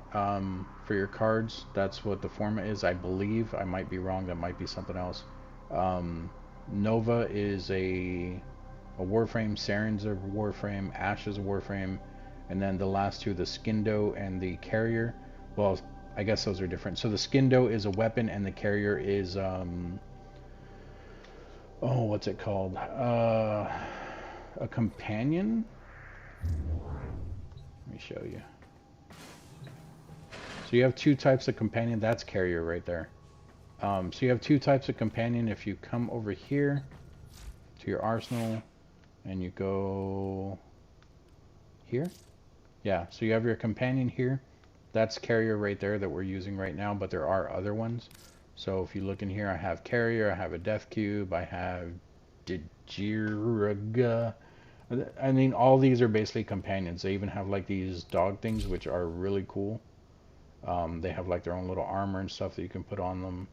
[SPEAKER 1] for your cards. That's what the Forma is, I believe. I might be wrong. That might be something else. Nova is a Warframe. Saren's a Warframe. Ash is a Warframe. And then the last two, the Skindo and the Carrier. Well, I guess those are different. So the Skindo is a weapon, and the Carrier is oh, what's it called? A companion? Let me show you. So you have two types of companion. That's Carrier right there. So you have two types of companion. If you come over here to your arsenal and you go here. Yeah, so you have your companion here. That's carrier right there that we're using right now, but there are other ones. So if you look in here, I have carrier, I have a death cube, I have Djirga. I mean, all these are basically companions. They even have like these dog things, which are really cool. They have like their own little armor and stuff that you can put on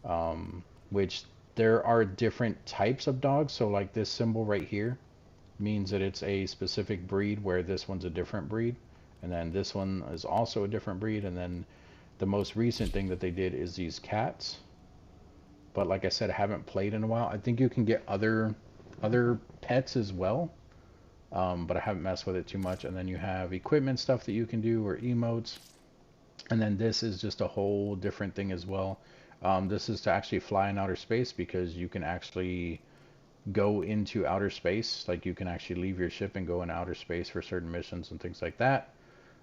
[SPEAKER 1] them. Which there are different types of dogs. So like this symbol right here means that it's a specific breed, where this one's a different breed. And then this one is also a different breed. And then the most recent thing that they did is these cats. But like I said, I haven't played in a while. I think you can get other pets as well. But I haven't messed with it too much. And then you have equipment stuff that you can do, or emotes. And then this is just a whole different thing as well. This is to actually fly in outer space, because you can actually go into outer space. Like you can actually leave your ship and go in outer space for certain missions and things like that.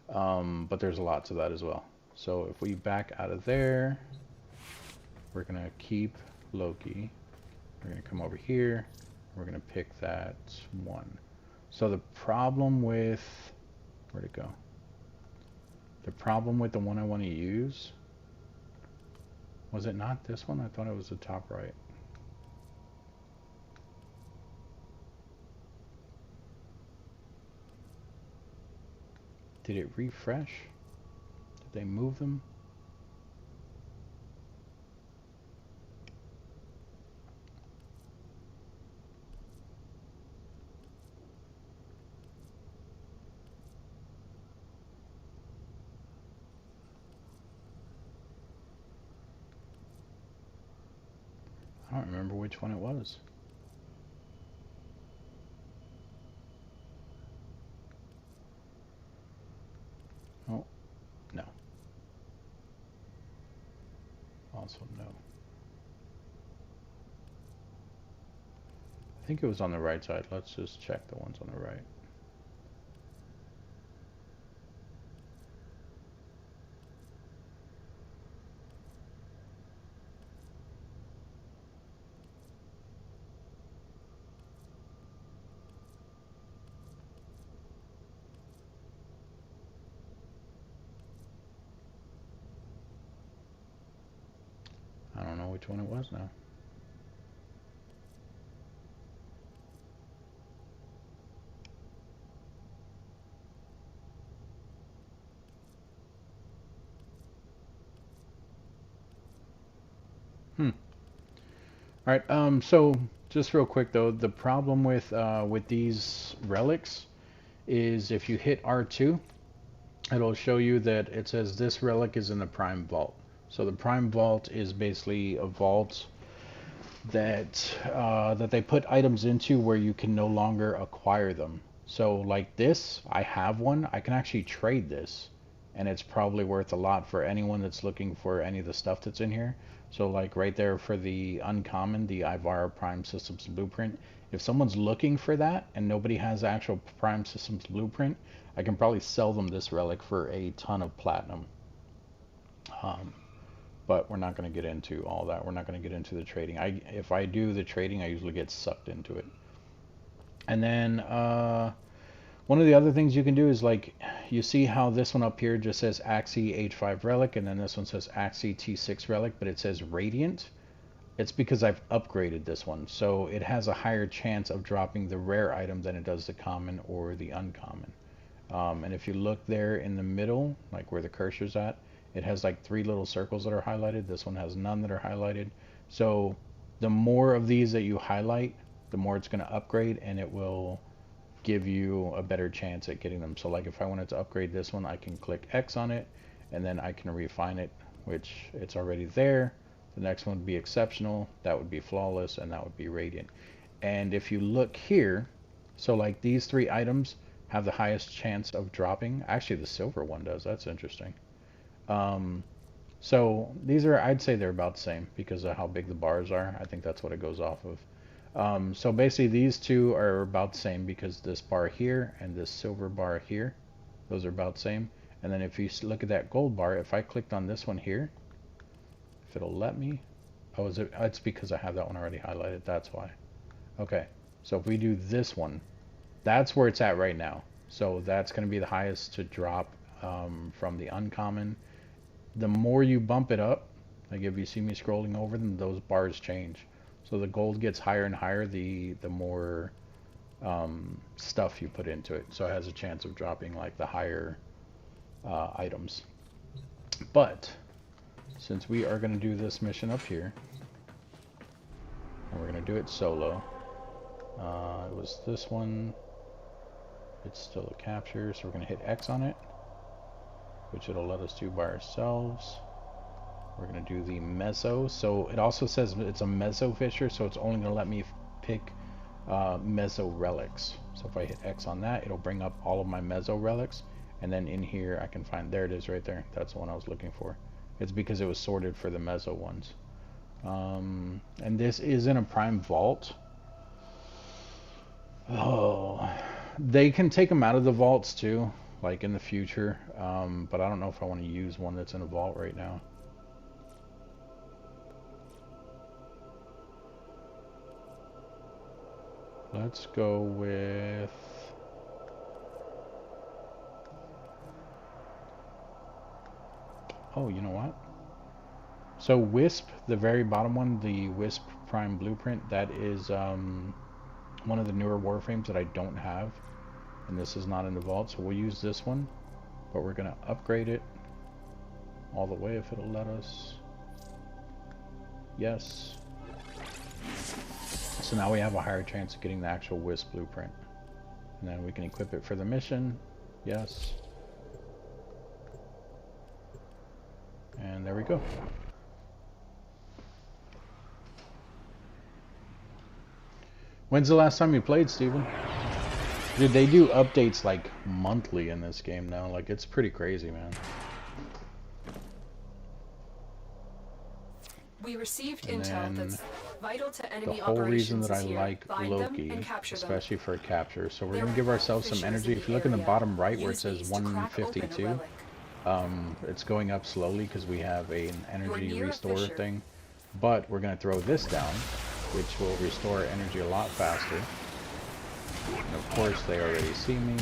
[SPEAKER 1] But there's a lot to that as well. So if we back out of there, we're going to keep Loki. We're going to come over here. We're going to pick that one. So the problem with... Where'd it go? The problem with the one I want to use... Was it not this one? I thought it was the top right. Did it refresh? Did they move them? I don't remember which one it was. Oh, no. Also no. I think it was on the right side. Let's just check the ones on the right. I don't know which one it was now. All right. So just real quick though, the problem with these relics is if you hit R2, it'll show you that it says this relic is in the Prime Vault. So the Prime Vault is basically a vault that that they put items into where you can no longer acquire them. So like this, I have one. I can actually trade this, and it's probably worth a lot for anyone that's looking for any of the stuff that's in here. So like right there for the uncommon, the Ivara Prime Systems Blueprint, if someone's looking for that and nobody has the actual Prime Systems Blueprint, I can probably sell them this relic for a ton of platinum. But we're not going to get into all that. We're not going to get into the trading. If I do the trading, I usually get sucked into it. And then one of the other things you can do is, like, you see how this one up here just says Axie H5 Relic, and then this one says Axie T6 Relic, but it says Radiant. It's because I've upgraded this one, so it has a higher chance of dropping the rare item than it does the common or the uncommon. And if you look there in the middle, like where the cursor's at, it has like 3 little circles that are highlighted. This one has none that are highlighted. So the more of these that you highlight, the more it's going to upgrade, and it will give you a better chance at getting them. So like if I wanted to upgrade this one, I can click X on it, and then I can refine it, which it's already there. The next one would be Exceptional, that would be Flawless, and that would be Radiant. And if you look here, so like these 3 items have the highest chance of dropping. Actually, the silver one does. That's interesting. So these are, I'd say they're about the same because of how big the bars are. I think that's what it goes off of. So basically these 2 are about the same because this bar here and this silver bar here, those are about the same. And then if you look at that gold bar, if I clicked on this one here, if it'll let me, oh, it's because I have that one already highlighted, that's why. Okay, So if we do this one, that's where it's at right now. So that's going to be the highest to drop from the uncommon. The more you bump it up, like if you see me scrolling over them, those bars change. So the gold gets higher and higher the more stuff you put into it. So it has a chance of dropping like the higher items. But since we are going to do this mission up here, and we're going to do it solo, it was this one. It's still a capture, so we're going to hit X on it, which it'll let us do by ourselves. We're going to do the meso. So it also says it's a meso fisher, so it's only going to let me pick meso relics. So if I hit X on that, it'll bring up all of my meso relics, and then in here I can find, there it is right there. That's the one I was looking for. It's because it was sorted for the meso ones. And this is in a prime vault. Oh, they can take them out of the vaults too, like in the future, but I don't know if I want to use one that's in a vault right now. Let's go with... Oh, you know what? So Wisp, the very bottom one, the Wisp Prime Blueprint, that is one of the newer Warframes that I don't have. And this is not in the vault, so we'll use this one. But we're going to upgrade it all the way if it'll let us. Yes. So now we have a higher chance of getting the actual Wisp Blueprint. And then we can equip it for the mission. Yes. And there we go. When's the last time you played, Steven? Dude, they do updates like monthly in this game now. Like, it's pretty crazy, man.
[SPEAKER 4] We received intel that's vital to enemy
[SPEAKER 1] the whole reason
[SPEAKER 4] operations
[SPEAKER 1] that I
[SPEAKER 4] is here.
[SPEAKER 1] like
[SPEAKER 4] Find
[SPEAKER 1] Loki,
[SPEAKER 4] them and capture them.
[SPEAKER 1] especially for a capture. So we're
[SPEAKER 4] There
[SPEAKER 1] going to give
[SPEAKER 4] are
[SPEAKER 1] ourselves some
[SPEAKER 4] fissures
[SPEAKER 1] energy.
[SPEAKER 4] in
[SPEAKER 1] If you look in the
[SPEAKER 4] area.
[SPEAKER 1] bottom right where it
[SPEAKER 4] Use
[SPEAKER 1] says
[SPEAKER 4] these to crack open a
[SPEAKER 1] 152,
[SPEAKER 4] relic.
[SPEAKER 1] it's going up slowly because we have an energy
[SPEAKER 4] near a
[SPEAKER 1] restore
[SPEAKER 4] fissure.
[SPEAKER 1] thing. But we're going to throw this down, which will restore energy a lot faster. And of course, they already see me.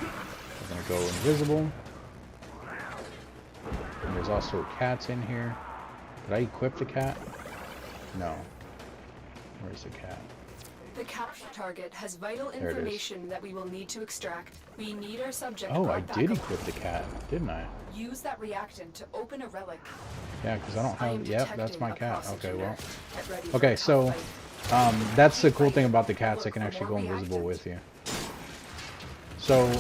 [SPEAKER 1] We're going to go invisible. And there's also cats in here. Did I equip the cat? No. Where's the cat?
[SPEAKER 4] The capture target has vital
[SPEAKER 1] There it is.
[SPEAKER 4] information that we will need to extract. We need our subject
[SPEAKER 1] Oh, I
[SPEAKER 4] brought back
[SPEAKER 1] did
[SPEAKER 4] up.
[SPEAKER 1] equip the cat, didn't I?
[SPEAKER 4] Use that reactant to open a relic.
[SPEAKER 1] Yeah, because I don't
[SPEAKER 4] I am
[SPEAKER 1] have... Yep, that's
[SPEAKER 4] detecting
[SPEAKER 1] my
[SPEAKER 4] a
[SPEAKER 1] cat. Okay,
[SPEAKER 4] prosecutor.
[SPEAKER 1] well...
[SPEAKER 4] Get ready for
[SPEAKER 1] Okay,
[SPEAKER 4] a
[SPEAKER 1] so...
[SPEAKER 4] tough fight.
[SPEAKER 1] that's the cool thing about the cats. They can actually go invisible with you. So,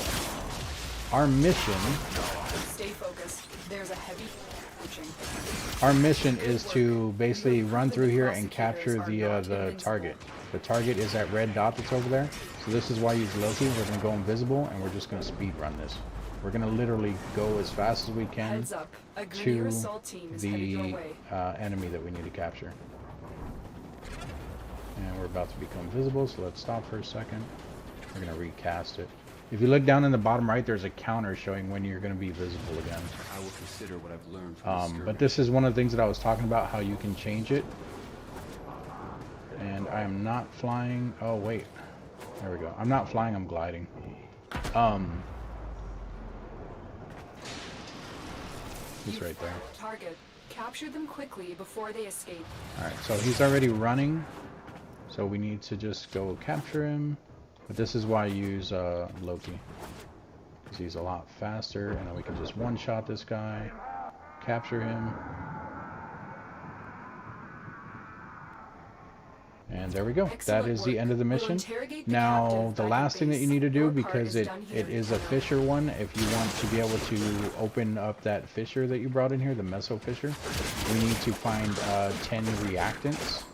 [SPEAKER 1] our mission...
[SPEAKER 4] Stay focused. There's a heavy approaching.
[SPEAKER 1] Our mission is to basically run through here and capture the target. The target is that red dot that's over there. So this is why I use Loki. We're going to go invisible and we're just going to speed run this. We're going to literally go as fast as we can
[SPEAKER 4] Heads up. A Greer
[SPEAKER 1] to
[SPEAKER 4] assault team is headed your
[SPEAKER 1] the
[SPEAKER 4] way.
[SPEAKER 1] enemy that we need to capture. And we're about to become visible, so let's stop for a second. We're going to recast it. If you look down in the bottom right, there's a counter showing when you're going to be visible again.
[SPEAKER 3] I will consider what I've learned from this
[SPEAKER 1] But this is one of the things that I was talking about, how you can change it. And I am not flying. Oh, wait. There we go. I'm not flying, I'm gliding. He's right there.
[SPEAKER 4] Target. Capture them quickly before they escape.
[SPEAKER 1] Alright, so he's already running. So we need to just go capture him. But this is why I use Loki. Because he's a lot faster, and then we can just one-shot this guy. Capture him. And there we go.
[SPEAKER 4] Excellent
[SPEAKER 1] That is the
[SPEAKER 4] work.
[SPEAKER 1] end of the
[SPEAKER 4] We'll
[SPEAKER 1] mission.
[SPEAKER 4] interrogate the
[SPEAKER 1] Now,
[SPEAKER 4] captive
[SPEAKER 1] the
[SPEAKER 4] back
[SPEAKER 1] last
[SPEAKER 4] at
[SPEAKER 1] thing that you
[SPEAKER 4] base.
[SPEAKER 1] need to do,
[SPEAKER 4] Your part
[SPEAKER 1] because
[SPEAKER 4] is
[SPEAKER 1] it
[SPEAKER 4] done here.
[SPEAKER 1] is a fissure one, if you want to be able to open up that fissure that you brought in here, the meso fissure, we need to find 10 reactants.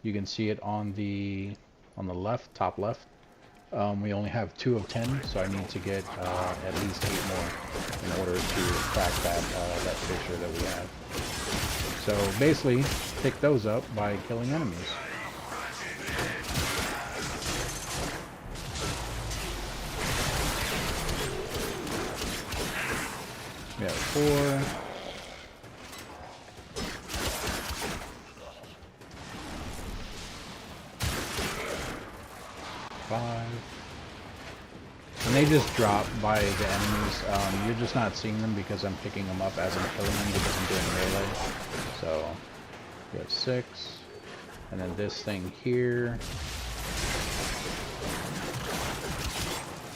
[SPEAKER 1] You can see it on the left, top left. We only have 2 of 10, so I need to get at least 8 more in order to crack that fissure that we have. So basically, pick those up by killing enemies. We have 4. they just drop by the enemies. You're just not seeing them because I'm picking them up as I'm killing them because I'm doing melee. So, we have 6. And then this thing here.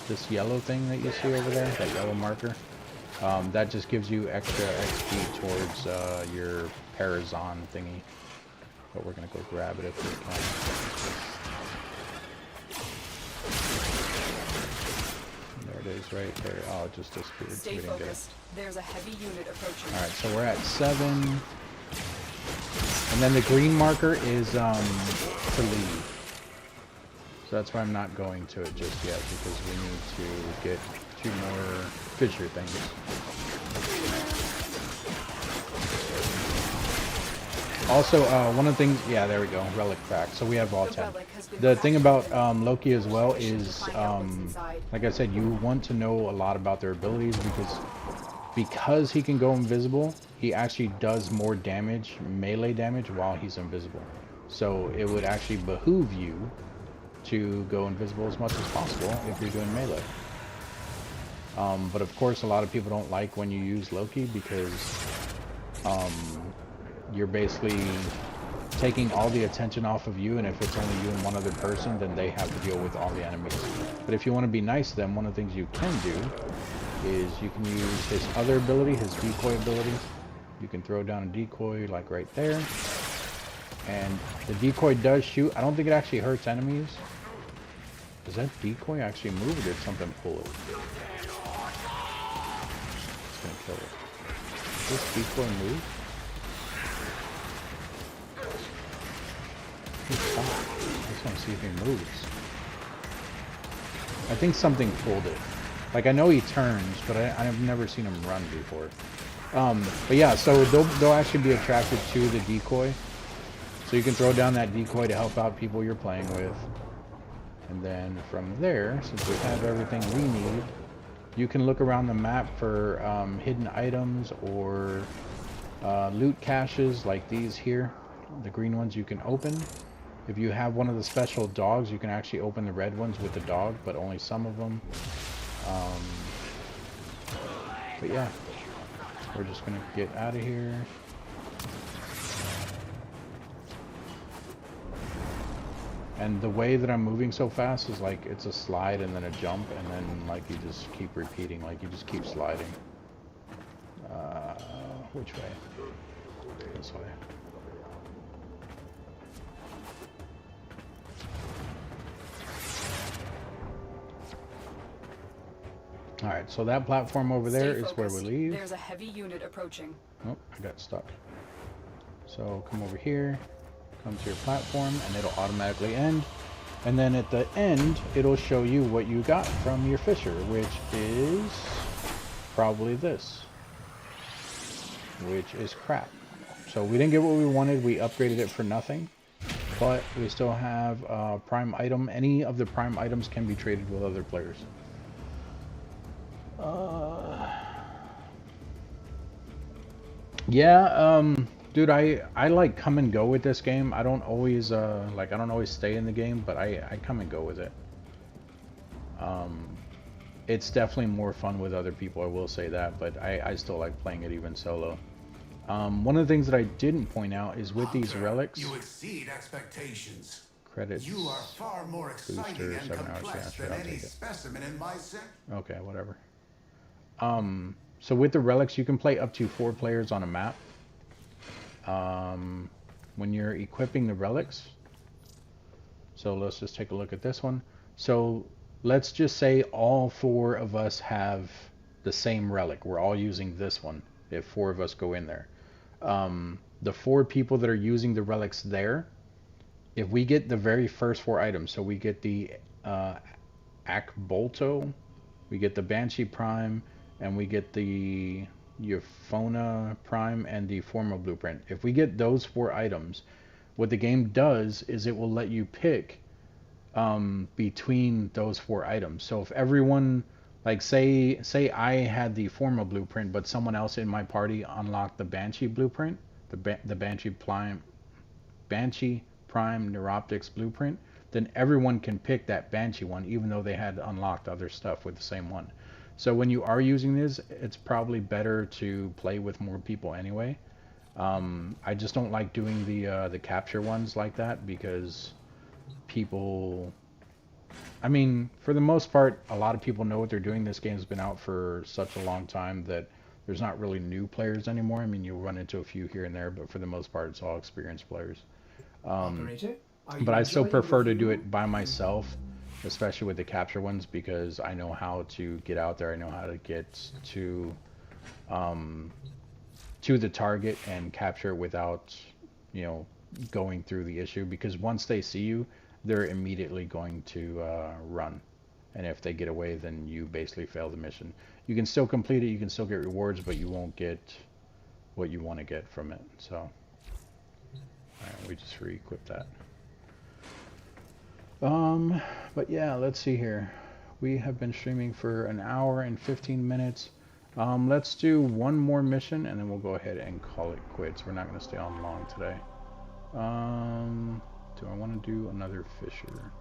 [SPEAKER 1] This yellow thing that you see over there, that yellow marker. That just gives you extra XP towards your Parazon thingy. But we're going to go grab it if we can. There it is right there. Oh, it just disappeared.
[SPEAKER 4] Stay focused. There's a heavy unit approaching.
[SPEAKER 1] Alright, so we're at 7. And then the green marker is to leave. So that's why I'm not going to it just yet, because we need to get 2 more fissure things. Also, one of the things, yeah, there we go, relic back. So we have all 10. The thing about Loki as well is, like I said, you want to know a lot about their abilities because he can go invisible, he actually does more damage, melee damage, while he's invisible. So it would actually behoove you to go invisible as much as possible if you're doing melee. But of course, a lot of people don't like when you use Loki because you're basically taking all the attention off of you, and if it's only you and one other person, then they have to deal with all the enemies. But if you want to be nice to them, one of the things you can do is you can use his other ability, his decoy ability. You can throw down a decoy like right there. And the decoy does shoot. I don't think it actually hurts enemies. Does that decoy actually move, or did something pull it? It's gonna kill it. Does this decoy move? Stop. I just want to see if he moves. I think something pulled it. Like, I know he turns, but I've never seen him run before. But yeah, so they'll actually be attracted to the decoy. So you can throw down that decoy to help out people you're playing with. And then from there, since we have everything we need, you can look around the map for hidden items or loot caches like these here. The green ones you can open. If you have one of the special dogs, you can actually open the red ones with the dog, but only some of them. But yeah, we're just gonna get out of here. And the way that I'm moving so fast is like it's a slide and then a jump, and then like you just keep repeating, like you just keep sliding. Which way? This way. Alright, so that platform over there is where we leave.
[SPEAKER 4] There's a heavy unit approaching.
[SPEAKER 1] Oh, I got stuck. So come over here, come to your platform, and it'll automatically end. And then at the end, it'll show you what you got from your fissure, which is probably this, which is crap. So we didn't get what we wanted. We upgraded it for nothing, but we still have a prime item. Any of the prime items can be traded with other players. Yeah, dude, I like come and go with this game. I don't always I don't always stay in the game, but I come and go with it. It's definitely more fun with other people, I will say that, but I still like playing it even solo. One of the things that I didn't point out is with these relics,
[SPEAKER 5] you exceed expectations.
[SPEAKER 1] credits,
[SPEAKER 5] You are far more exciting
[SPEAKER 1] booster,
[SPEAKER 5] and
[SPEAKER 1] 7 hours,
[SPEAKER 5] complex
[SPEAKER 1] yeah, sure,
[SPEAKER 5] than
[SPEAKER 1] I'll
[SPEAKER 5] any
[SPEAKER 1] take it.
[SPEAKER 5] specimen in my set.
[SPEAKER 1] Okay, whatever. So with the relics, you can play up to 4 players on a map. When you're equipping the relics, so let's just take a look at this one. So let's just say all 4 of us have the same relic. We're all using this one if 4 of us go in there. The 4 people that are using the relics there, if we get the very first 4 items, so we get the Akbolto, we get the Banshee Prime, and we get the Euphona Prime and the Formal Blueprint. If we get those 4 items, what the game does is it will let you pick between those 4 items. So if everyone, like say I had the Formal Blueprint, but someone else in my party unlocked the Banshee Blueprint, the Banshee Prime Neuroptics Blueprint, then everyone can pick that Banshee one, even though they had unlocked other stuff with the same one. So when you are using this, it's probably better to play with more people anyway. I just don't like doing the capture ones like that because people, I mean, for the most part, a lot of people know what they're doing. This game's been out for such a long time that there's not really new players anymore. I mean, you'll run into a few here and there, but for the most part, it's all experienced players.
[SPEAKER 2] Operator, are you
[SPEAKER 1] But I still
[SPEAKER 2] enjoying
[SPEAKER 1] prefer
[SPEAKER 2] the
[SPEAKER 1] to do
[SPEAKER 2] view?
[SPEAKER 1] it by myself, especially with the capture ones, because I know how to get out there. I know how to get to the target and capture it without, you know, going through the issue. Because once they see you, they're immediately going to run. And if they get away, then you basically fail the mission. You can still complete it, you can still get rewards, but you won't get what you want to get from it. So, alright, we just re-equip that. But yeah, let's see here. We have been streaming for an hour and 15 minutes. Let's do one more mission and then we'll go ahead and call it quits. We're not going to stay on long today. Do I want to do another Fisher?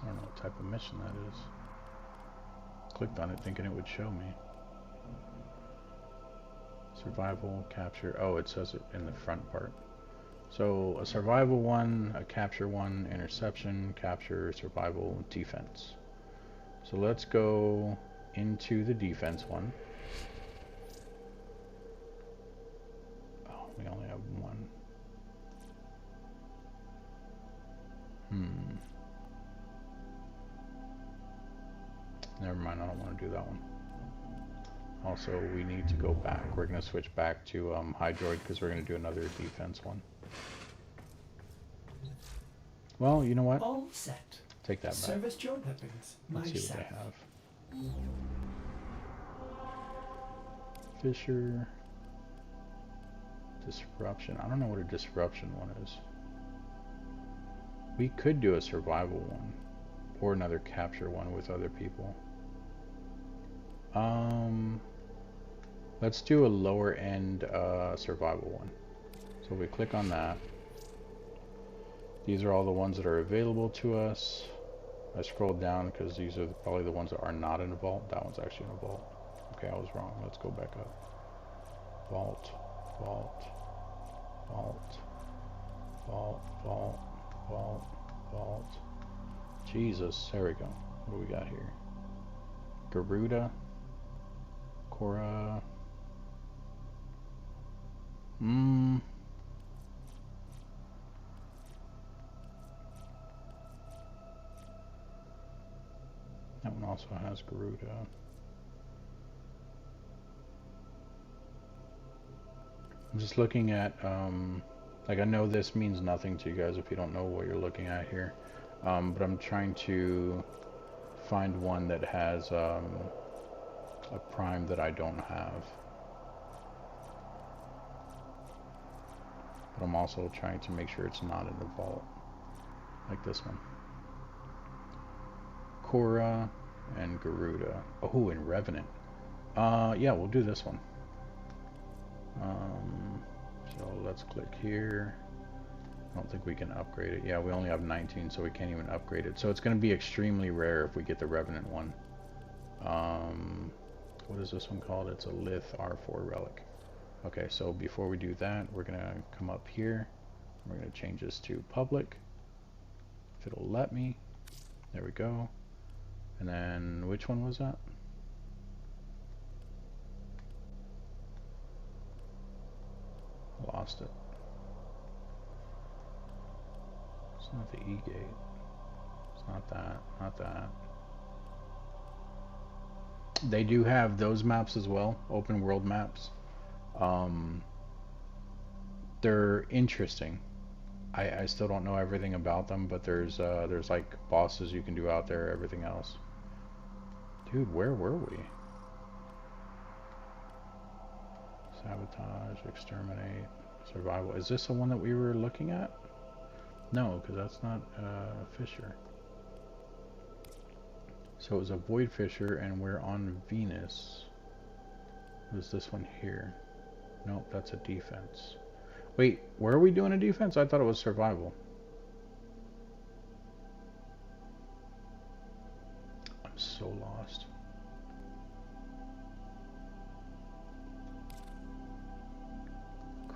[SPEAKER 1] I don't know what type of mission that is. Clicked on it thinking it would show me. Survival, capture. Oh, it says it in the front part. So a survival one, a capture one, interception, capture, survival, defense. So let's go into the defense one. Oh, we only have one. Never mind, I don't want to do that one. Also, we need to go back. We're going to switch back to Hydroid because we're going to do another defense one. Well, you know what?
[SPEAKER 2] All set.
[SPEAKER 1] Take that back.
[SPEAKER 2] Service your weapons.
[SPEAKER 1] Let's see
[SPEAKER 2] myself.
[SPEAKER 1] what they have. Fisher. Disruption. I don't know what a disruption one is. We could do a survival one. Or another capture one with other people. Let's do a lower end survival one. So we click on that. These are all the ones that are available to us. I scrolled down because these are probably the ones that are not in a vault. That one's actually in a vault. Okay, I was wrong. Let's go back up. Vault, vault, vault, vault, vault, vault, vault. Jesus, there we go. What do we got here? Garuda, Cora. That one also has Garuda. I'm just looking at, like, I know this means nothing to you guys if you don't know what you're looking at here. But I'm trying to find one that has a prime that I don't have. But I'm also trying to make sure it's not in the vault. Like this one. Cora and Garuda. Oh, and Revenant. Yeah, we'll do this one. So let's click here. I don't think we can upgrade it. Yeah, we only have 19, so we can't even upgrade it. So it's going to be extremely rare if we get the Revenant one. What is this one called? It's a Lith R4 relic. Okay, so before we do that, we're going to come up here. We're going to change this to public. If it'll let me. There we go. And then, which one was that? Lost it. It's not the E-gate. It's not that. Not that. They do have those maps as well, open world maps. They're interesting. I still don't know everything about them, but there's like bosses you can do out there, everything else. Dude, where were we? Sabotage, exterminate, survival. Is this the one that we were looking at? No, because that's not Fisher. So it was a void fisher, and we're on Venus. Who's this one here? Nope, that's a defense. Wait, where are we doing a defense? I thought it was survival. I'm so lost.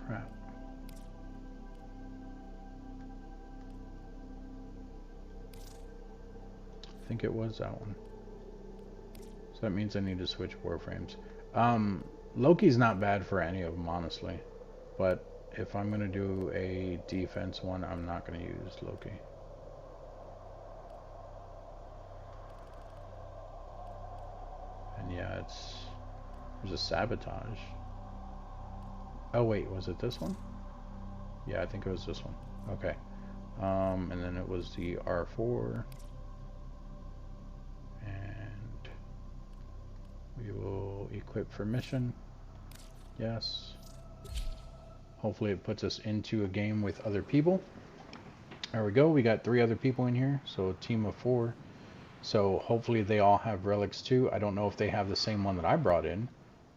[SPEAKER 1] Crap. I think it was that one. So that means I need to switch Warframes. Loki's not bad for any of them, honestly. But if I'm going to do a defense one, I'm not going to use Loki. And yeah, there's a sabotage. Oh wait, was it this one? Yeah, I think it was this one. Okay. And then it was the R4. And we will equip for mission. Yes. Hopefully it puts us into a game with other people. There we go. We got 3 other people in here, so a team of 4. So hopefully they all have relics too. I don't know if they have the same one that I brought in,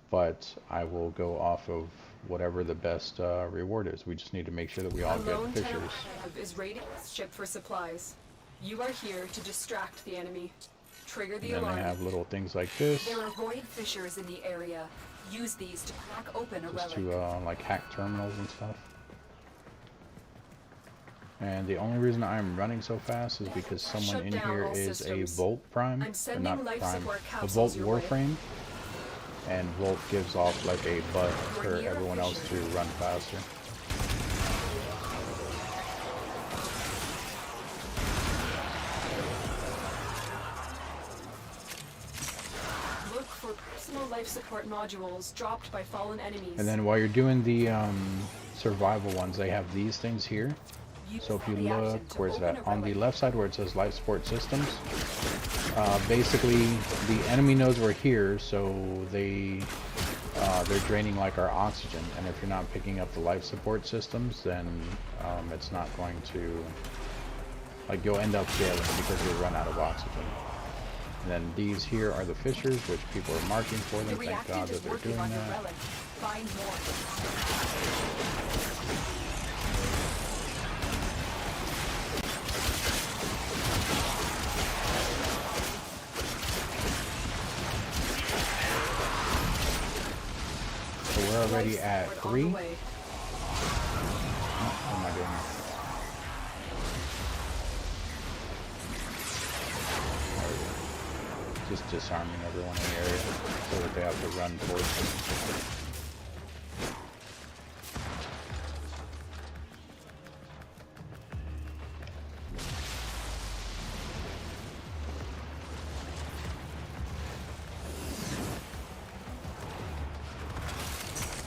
[SPEAKER 1] but I will go off of whatever the best reward is. We just need to make sure that we all get fishers.
[SPEAKER 4] Is raiding this ship for supplies. You are here to distract the enemy. Trigger the
[SPEAKER 1] And then
[SPEAKER 4] alarm.
[SPEAKER 1] they have little things like this,
[SPEAKER 4] There are void fissures in the area. Use these to crack open a
[SPEAKER 1] just
[SPEAKER 4] relic.
[SPEAKER 1] to like hack terminals and stuff. And the only reason I'm running so fast is because someone
[SPEAKER 4] Shut
[SPEAKER 1] in
[SPEAKER 4] down
[SPEAKER 1] here
[SPEAKER 4] all
[SPEAKER 1] is
[SPEAKER 4] systems.
[SPEAKER 1] a Volt Prime,
[SPEAKER 4] I'm
[SPEAKER 1] or
[SPEAKER 4] sending
[SPEAKER 1] not
[SPEAKER 4] life
[SPEAKER 1] Prime,
[SPEAKER 4] support
[SPEAKER 1] a
[SPEAKER 4] capsules
[SPEAKER 1] Volt
[SPEAKER 4] your way.
[SPEAKER 1] Warframe, and Volt gives off like a butt for
[SPEAKER 4] We're near
[SPEAKER 1] everyone
[SPEAKER 4] a
[SPEAKER 1] else to
[SPEAKER 4] fissure.
[SPEAKER 1] run faster.
[SPEAKER 4] Look for personal life support modules dropped by fallen enemies.
[SPEAKER 1] And then while you're doing the survival ones, they have these things here.
[SPEAKER 4] Use
[SPEAKER 1] So if you
[SPEAKER 4] the action
[SPEAKER 1] look,
[SPEAKER 4] to
[SPEAKER 1] where's
[SPEAKER 4] open
[SPEAKER 1] that?
[SPEAKER 4] a
[SPEAKER 1] On the
[SPEAKER 4] relic.
[SPEAKER 1] left side where it says life support systems, basically the enemy knows we're here, so they're draining like our oxygen. And if you're not picking up the life support systems, then it's not going to, like, you'll end up failing because you'll run out of oxygen. And then these here are the fishers, which people are marking for
[SPEAKER 4] The
[SPEAKER 1] them. Thank God
[SPEAKER 4] reactant
[SPEAKER 1] that
[SPEAKER 4] is
[SPEAKER 1] they're
[SPEAKER 4] working
[SPEAKER 1] doing
[SPEAKER 4] on your
[SPEAKER 1] that.
[SPEAKER 4] relic. Find more.
[SPEAKER 1] So we're already
[SPEAKER 4] Life
[SPEAKER 1] at
[SPEAKER 4] support on
[SPEAKER 1] 3.
[SPEAKER 4] the way.
[SPEAKER 1] What am I doing? Just disarming everyone in the area so that they have to run towards them.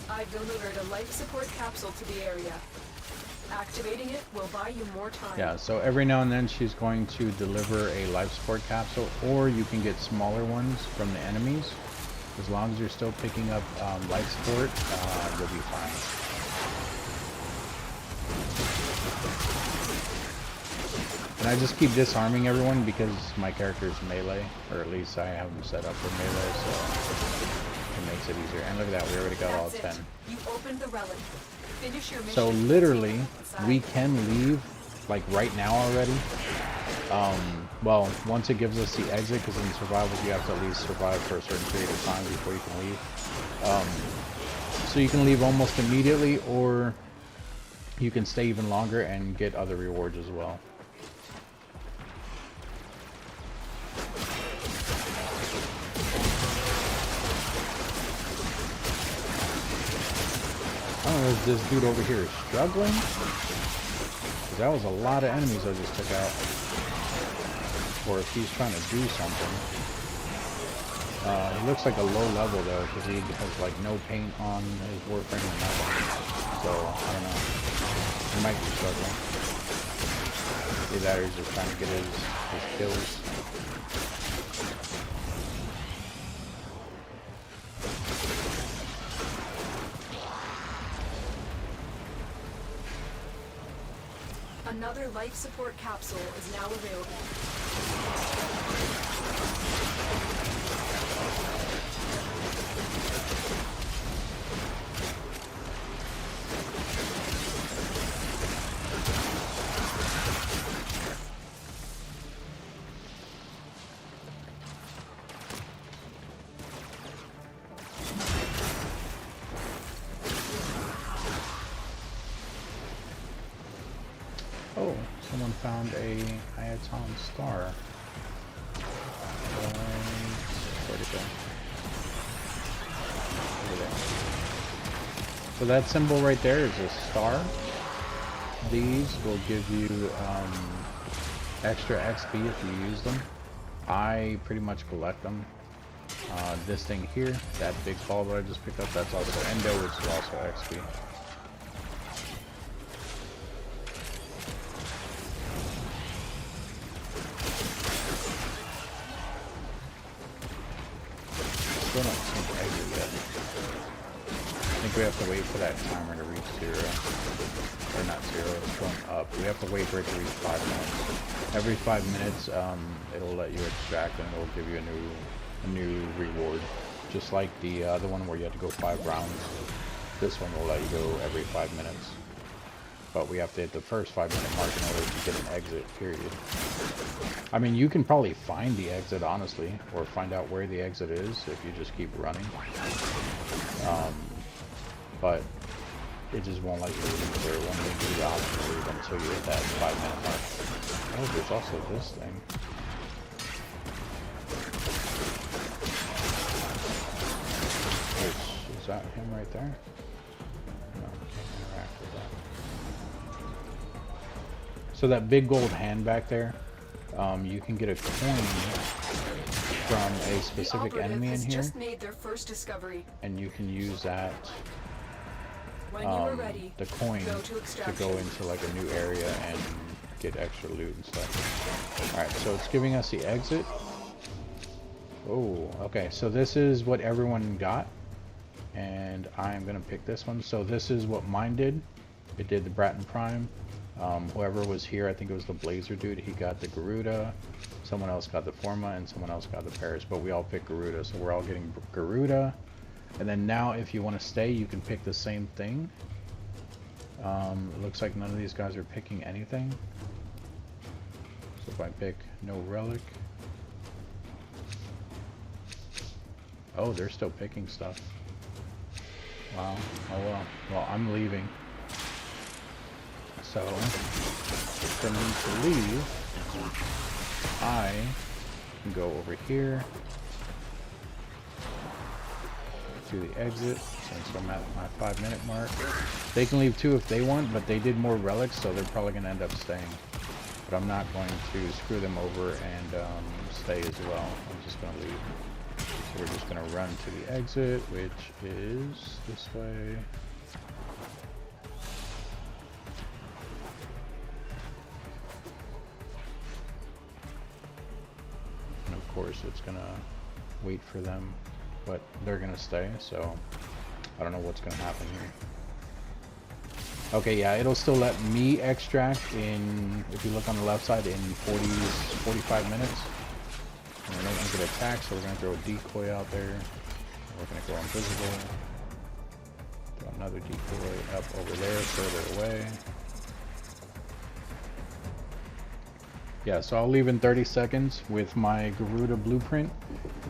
[SPEAKER 4] I've delivered a life support capsule to the area. Activating it will buy you more time.
[SPEAKER 1] Yeah, so every now and then she's going to deliver a life support capsule, or you can get smaller ones from the enemies. As long as you're still picking up life support, you'll be fine. And I just keep disarming everyone because my character is melee, or at least I have them set up for melee, so it makes it easier. And look at that, we already got all
[SPEAKER 4] That's
[SPEAKER 1] 10.
[SPEAKER 4] it. You opened the relic. Finish your mission.
[SPEAKER 1] So literally,
[SPEAKER 4] Inside.
[SPEAKER 1] we can leave, like, right now already. Well, once it gives us the exit, because in survival you have to at least survive for a certain period of time before you can leave. So you can leave almost immediately, or you can stay even longer and get other rewards as well. I don't know if this dude over here is struggling, because that was a lot of enemies I just took out. Or if he's trying to do something. He looks like a low level though, because he has like no paint on his Warframe or nothing. So, I don't know. He might be struggling. Either that or he's just trying to get his kills.
[SPEAKER 4] Another life support capsule is now available.
[SPEAKER 1] Oh, someone found a Iaton star. Where'd it go? Over there. So that symbol right there is a star. These will give you extra XP if you use them. I pretty much collect them. This thing here, that big ball that I just picked up, that's also Endo, which is also XP. Still don't seem to exit yet. I think we have to wait for that timer to reach 0. Or not 0, it's going up. We have to wait for it to reach 5 minutes. Every 5 minutes, it'll let you extract and it'll give you a new reward. Just like the other one where you had to go 5 rounds. This one will let you go every 5 minutes. But we have to hit the first 5-minute mark in order to get an exit, period. I mean, you can probably find the exit, honestly, or find out where the exit is if you just keep running. But it just won't let you leave, or it won't give you the option to leave until you hit that 5-minute mark. Oh, there's also this thing. Is that him right there? No, I can't interact with that. So that big gold hand back there, you can get a coin from a specific enemy in here,
[SPEAKER 4] just made their first discovery.
[SPEAKER 1] and you can use that
[SPEAKER 4] When you are ready,
[SPEAKER 1] the coin
[SPEAKER 4] go to
[SPEAKER 1] to
[SPEAKER 4] extraction.
[SPEAKER 1] go into like a new area and get extra loot and stuff. Alright, so it's giving us the exit. Oh, okay, so this is what everyone got, and I'm gonna pick this one. So this is what mine did. It did the Bratton Prime. Whoever was here, I think it was the Blazer dude, he got the Garuda, someone else got the Forma, and someone else got the Paris, but we all picked Garuda, so we're all getting Garuda. And then now if you want to stay, you can pick the same thing. It looks like none of these guys are picking anything. So if I pick no relic. Oh, they're still picking stuff. Wow. Oh well. Well, I'm leaving. So, for me to leave, I can go over here to the exit, since I'm at my 5-minute mark. They can leave too if they want, but they did more relics, so they're probably going to end up staying. But I'm not going to screw them over and stay as well. I'm just going to leave. So we're just going to run to the exit, which is this way. And of course it's going to wait for them, but they're going to stay, so I don't know what's going to happen here. Okay, yeah, it'll still let me extract in, if you look on the left side, in 45 minutes. And we're not going to get attacked, so we're going to throw a decoy out there. We're going to go invisible. Throw another decoy up over there, further away. Yeah, so I'll leave in 30 seconds with my Garuda blueprint.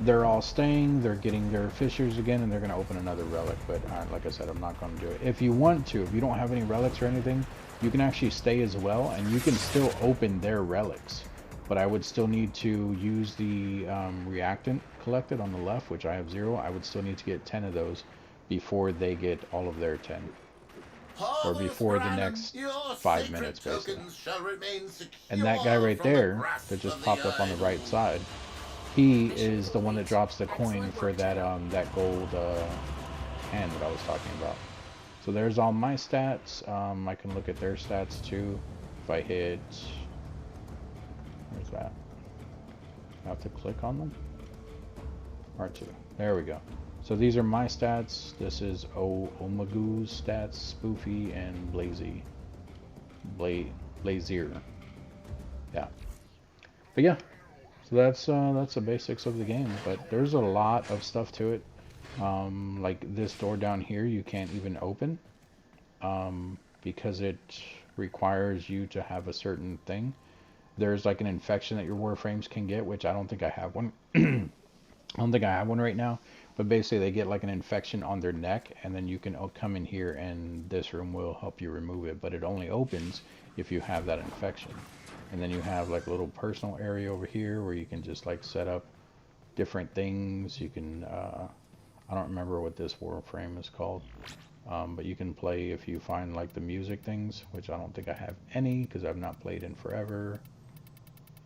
[SPEAKER 1] They're all staying, they're getting their fissures again, and they're going to open another relic. But like I said, I'm not going to do it. If you want to, if you don't have any relics or anything, you can actually stay as well, and you can still open their relics. But I would still need to use the reactant collected on the left, which I have 0. I would still need to get 10 of those before they get all of their 10. Or before the next 5 minutes, basically. And that guy right there, that just popped up on the right side, he is the one that drops the coin for that that gold hand that I was talking about. So there's all my stats. I can look at their stats too. If I hit... Where's that? I have to click on them? R2. There we go. So these are my stats. This is Omagu's stats, Spoofy, and Blazier. Yeah. But yeah. So that's the basics of the game, but there's a lot of stuff to it. Like this door down here, you can't even open because it requires you to have a certain thing. There's like an infection that your Warframes can get, which I don't think I have one. I don't think I have one right now, but basically they get like an infection on their neck, and then you can come in here and this room will help you remove it, but it only opens if you have that infection. And then you have like a little personal area over here where you can just like set up different things. You can, I don't remember what this Warframe is called, but you can play if you find like the music things, which I don't think I have any because I've not played in forever.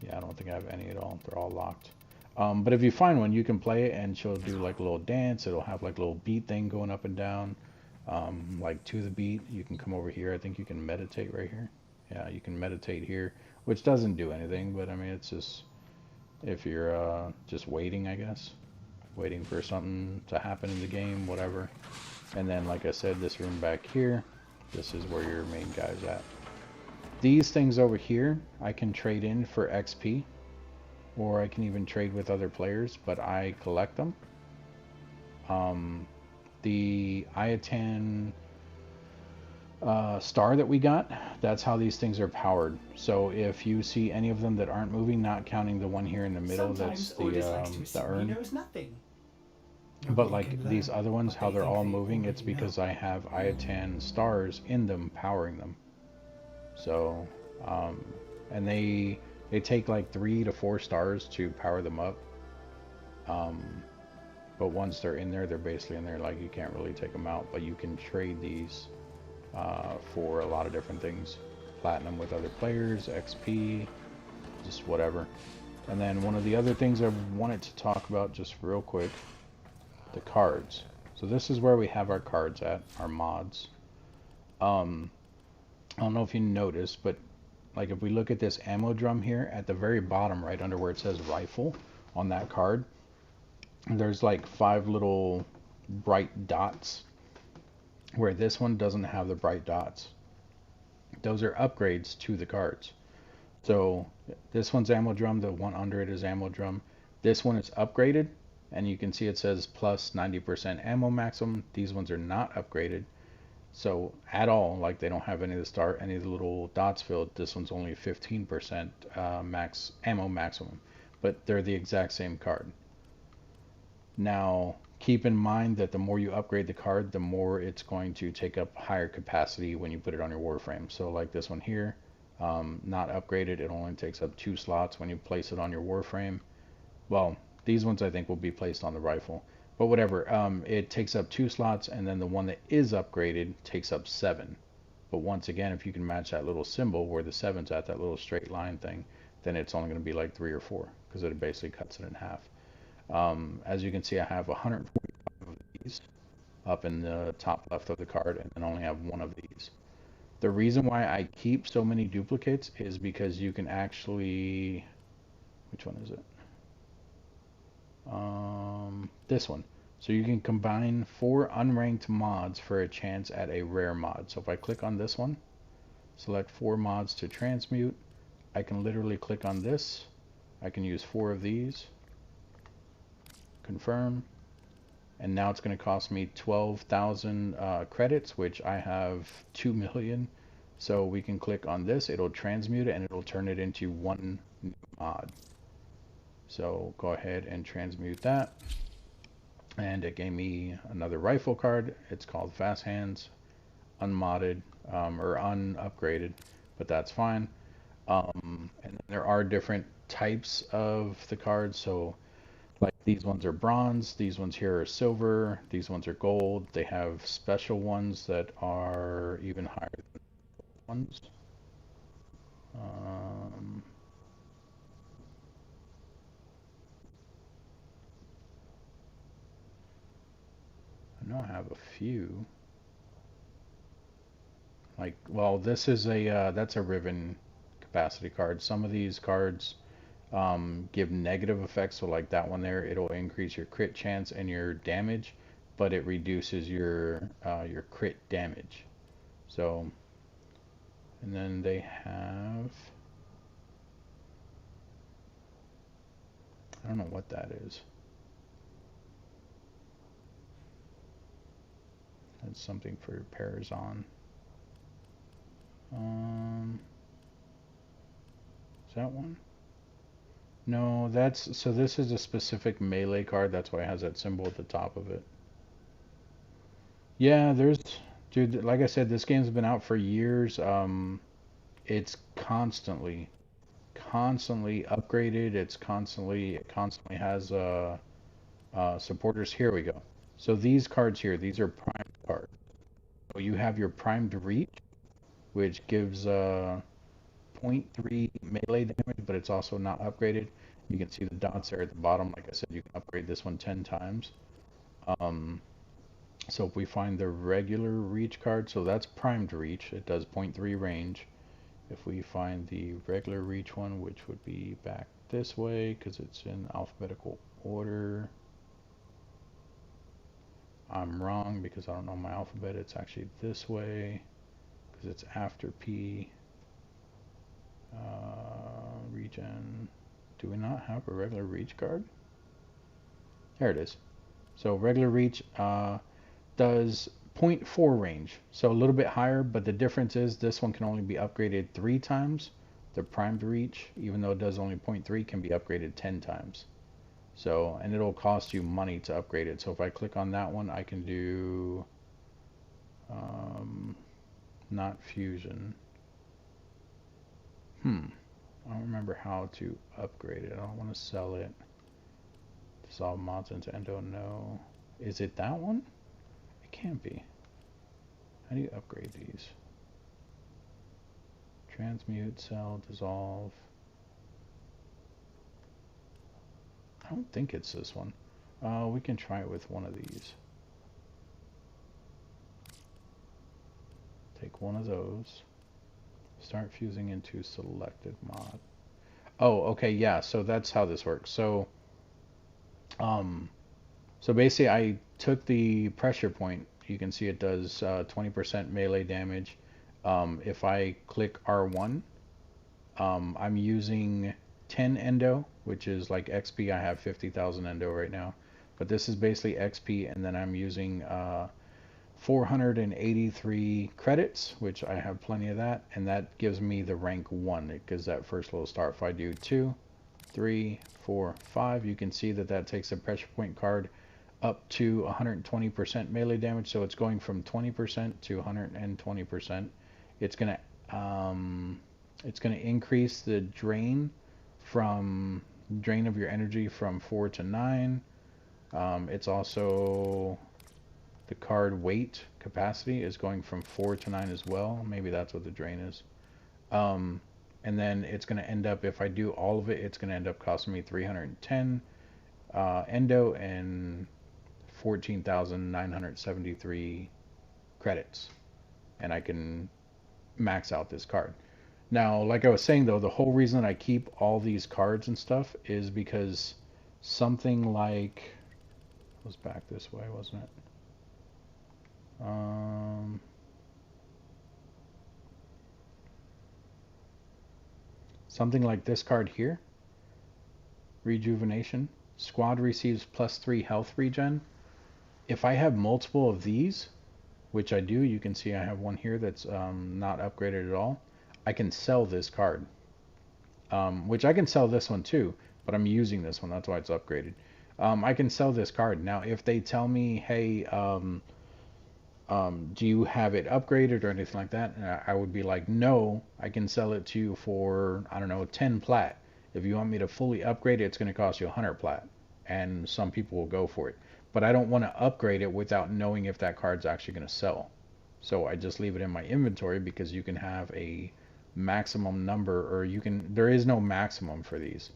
[SPEAKER 1] Yeah, I don't think I have any at all. They're all locked. But if you find one, you can play it and she'll do like a little dance. It'll have like a little beat thing going up and down, like to the beat. You can come over here. I think you can meditate right here. Yeah, you can meditate here, which doesn't do anything, but I mean, it's just if you're just waiting, I guess. Waiting for something to happen in the game, whatever. And then, like I said, this room back here, this is where your main guy's at. These things over here, I can trade in for XP, or I can even trade with other players, but I collect them. The Iatan star that we got, that's how these things are powered. So if you see any of them that aren't moving, not counting the one here in the middle,
[SPEAKER 2] Sometimes
[SPEAKER 1] that's
[SPEAKER 2] Ordis likes to
[SPEAKER 1] the
[SPEAKER 2] assume he
[SPEAKER 1] urn.
[SPEAKER 2] knows nothing.
[SPEAKER 1] But
[SPEAKER 2] Nobody
[SPEAKER 1] like
[SPEAKER 2] can
[SPEAKER 1] these
[SPEAKER 2] learn
[SPEAKER 1] other ones,
[SPEAKER 2] what
[SPEAKER 1] how
[SPEAKER 2] they
[SPEAKER 1] they're
[SPEAKER 2] think
[SPEAKER 1] all
[SPEAKER 2] they
[SPEAKER 1] moving, it's
[SPEAKER 2] already
[SPEAKER 1] because
[SPEAKER 2] know.
[SPEAKER 1] I have Iatan stars in them powering them. So, and they take like 3 to 4 stars to power them up. But once they're in there, they're basically in there. Like you can't really take them out, but you can trade these for a lot of different things. Platinum with other players, XP, just whatever. And then one of the other things I wanted to talk about just real quick, the cards. So this is where we have our cards at, our mods. I don't know if you noticed, but like if we look at this ammo drum here at the very bottom right under where it says rifle on that card, there's like 5 little bright dots where this one doesn't have the bright dots. Those are upgrades to the cards. So this one's ammo drum, the one under it is ammo drum. This one is upgraded, and you can see it says plus 90% ammo maximum. These ones are not upgraded. So at all, like they don't have any of the little dots filled. This one's only 15% max ammo maximum, but they're the exact same card. Now, keep in mind that the more you upgrade the card, the more it's going to take up higher capacity when you put it on your Warframe. So like this one here, not upgraded, it only takes up 2 slots when you place it on your Warframe. Well, these ones I think will be placed on the rifle, but whatever. It takes up 2 slots, and then the one that is upgraded takes up 7. But once again, if you can match that little symbol where the 7's at, that little straight line thing, then it's only going to be like 3 or 4, because it basically cuts it in half. As you can see, I have 145 of these up in the top left of the card, and then only have 1 of these. The reason why I keep so many duplicates is because you can actually, which one is it? This one. So you can combine 4 unranked mods for a chance at a rare mod. So if I click on this one, select 4 mods to transmute, I can literally click on this. I can use 4 of these, confirm, and now it's going to cost me 12,000 credits, which I have 2 million. So we can click on this, it'll transmute it, and it'll turn it into 1 new mod. So go ahead and transmute that, and it gave me another rifle card. It's called Fast Hands, unmodded or unupgraded, but that's fine. And there are different types of the cards. So like these ones are bronze, these ones here are silver, these ones are gold. They have special ones that are even higher than ones. I know I have a few. Like, well, this is a that's a Riven capacity card. Some of these cards give negative effects. So like that one there, it'll increase your crit chance and your damage, but it reduces your crit damage. So, and then they have, I don't know what that is. That's something for repairs on. Is that one? No, that's, so this is a specific melee card, that's why it has that symbol at the top of it. Yeah, there's, dude, like I said, this game's been out for years. It's constantly upgraded. It constantly has supporters. Here we go. So these cards here, these are primed cards. So you have your primed reach, which gives zero point 0.3 melee damage, but it's also not upgraded. You can see the dots there at the bottom. Like I said, you can upgrade this one 10 times. So if we find the regular reach card, so that's primed reach, it does 0.3 range. If we find the regular reach one, which would be back this way because it's in alphabetical order. I'm wrong because I don't know my alphabet. It's actually this way because it's after P. Regen. Do we not have a regular reach card? There it is. So regular reach does 0.4 range, so a little bit higher, but the difference is this one can only be upgraded 3 times. The primed reach, even though it does only 0.3, can be upgraded 10 times. So, and it'll cost you money to upgrade it. So if I click on that one, I can do not fusion. I don't remember how to upgrade it. I don't want to sell it. Dissolve mods into endo, no. Is it that one? It can't be. How do you upgrade these? Transmute, sell, dissolve. I don't think it's this one. We can try it with one of these. Take one of those. Start fusing into selected mod. Oh, okay, yeah, so that's how this works. So, so basically I took the pressure point. You can see it does 20% melee damage. If I click R1, I'm using 10 endo, which is like XP. I have 50,000 endo right now, but this is basically XP, and then I'm using 483 credits, which I have plenty of that, and that gives me the rank 1. It gives that first little start. If I do 2, 3, 4, 5, you can see that that takes the pressure point card up to 120% melee damage, so it's going from 20% to 120%. It's gonna increase the drain of your energy from 4 to 9. It's also, the card weight capacity is going from 4 to 9 as well. Maybe that's what the drain is. And then it's going to end up, if I do all of it, it's going to end up costing me 310 endo and 14,973 credits. And I can max out this card. Now, like I was saying though, the whole reason that I keep all these cards and stuff is because something like, it was back this way, wasn't it? Something like this card here, Rejuvenation. Squad receives +3 health regen. If I have multiple of these, which I do, you can see I have one here that's not upgraded at all, I can sell this card. Which I can sell this one too, but I'm using this one, that's why it's upgraded. I can sell this card. Now, if they tell me, hey, do you have it upgraded or anything like that? And I would be like, no, I can sell it to you for, I don't know, 10 plat. If you want me to fully upgrade it, it's going to cost you 100 plat. And some people will go for it. But I don't want to upgrade it without knowing if that card's actually going to sell. So I just leave it in my inventory because you can have a maximum number, or you can, there is no maximum for these.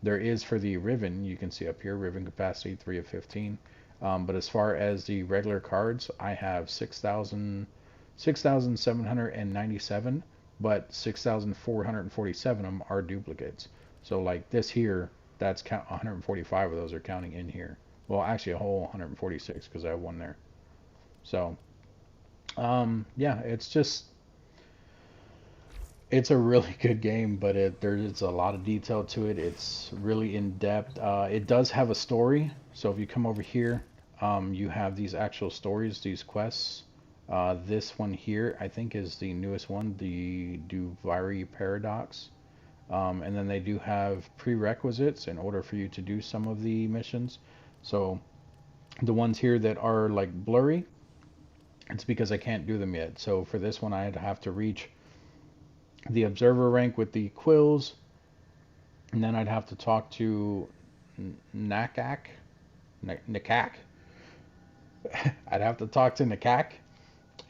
[SPEAKER 1] There is for the Riven, you can see up here, Riven capacity 3 of 15. But as far as the regular cards, I have 6,797, but 6,447 of them are duplicates. So like this here, that's 145 of those are counting in here. Well, actually a whole 146 because I have one there. So, yeah, it's just, It's a really good game, but there's a lot of detail to it. It's really in depth. It does have a story. So if you come over here, you have these actual stories, these quests. This one here, I think, is the newest one, the Duvari Paradox. And then they do have prerequisites in order for you to do some of the missions. So the ones here that are like blurry, it's because I can't do them yet. So for this one, I'd have to reach the observer rank with the quills, and then I'd have to talk to Nakak. Nakak. I'd have to talk to Nakak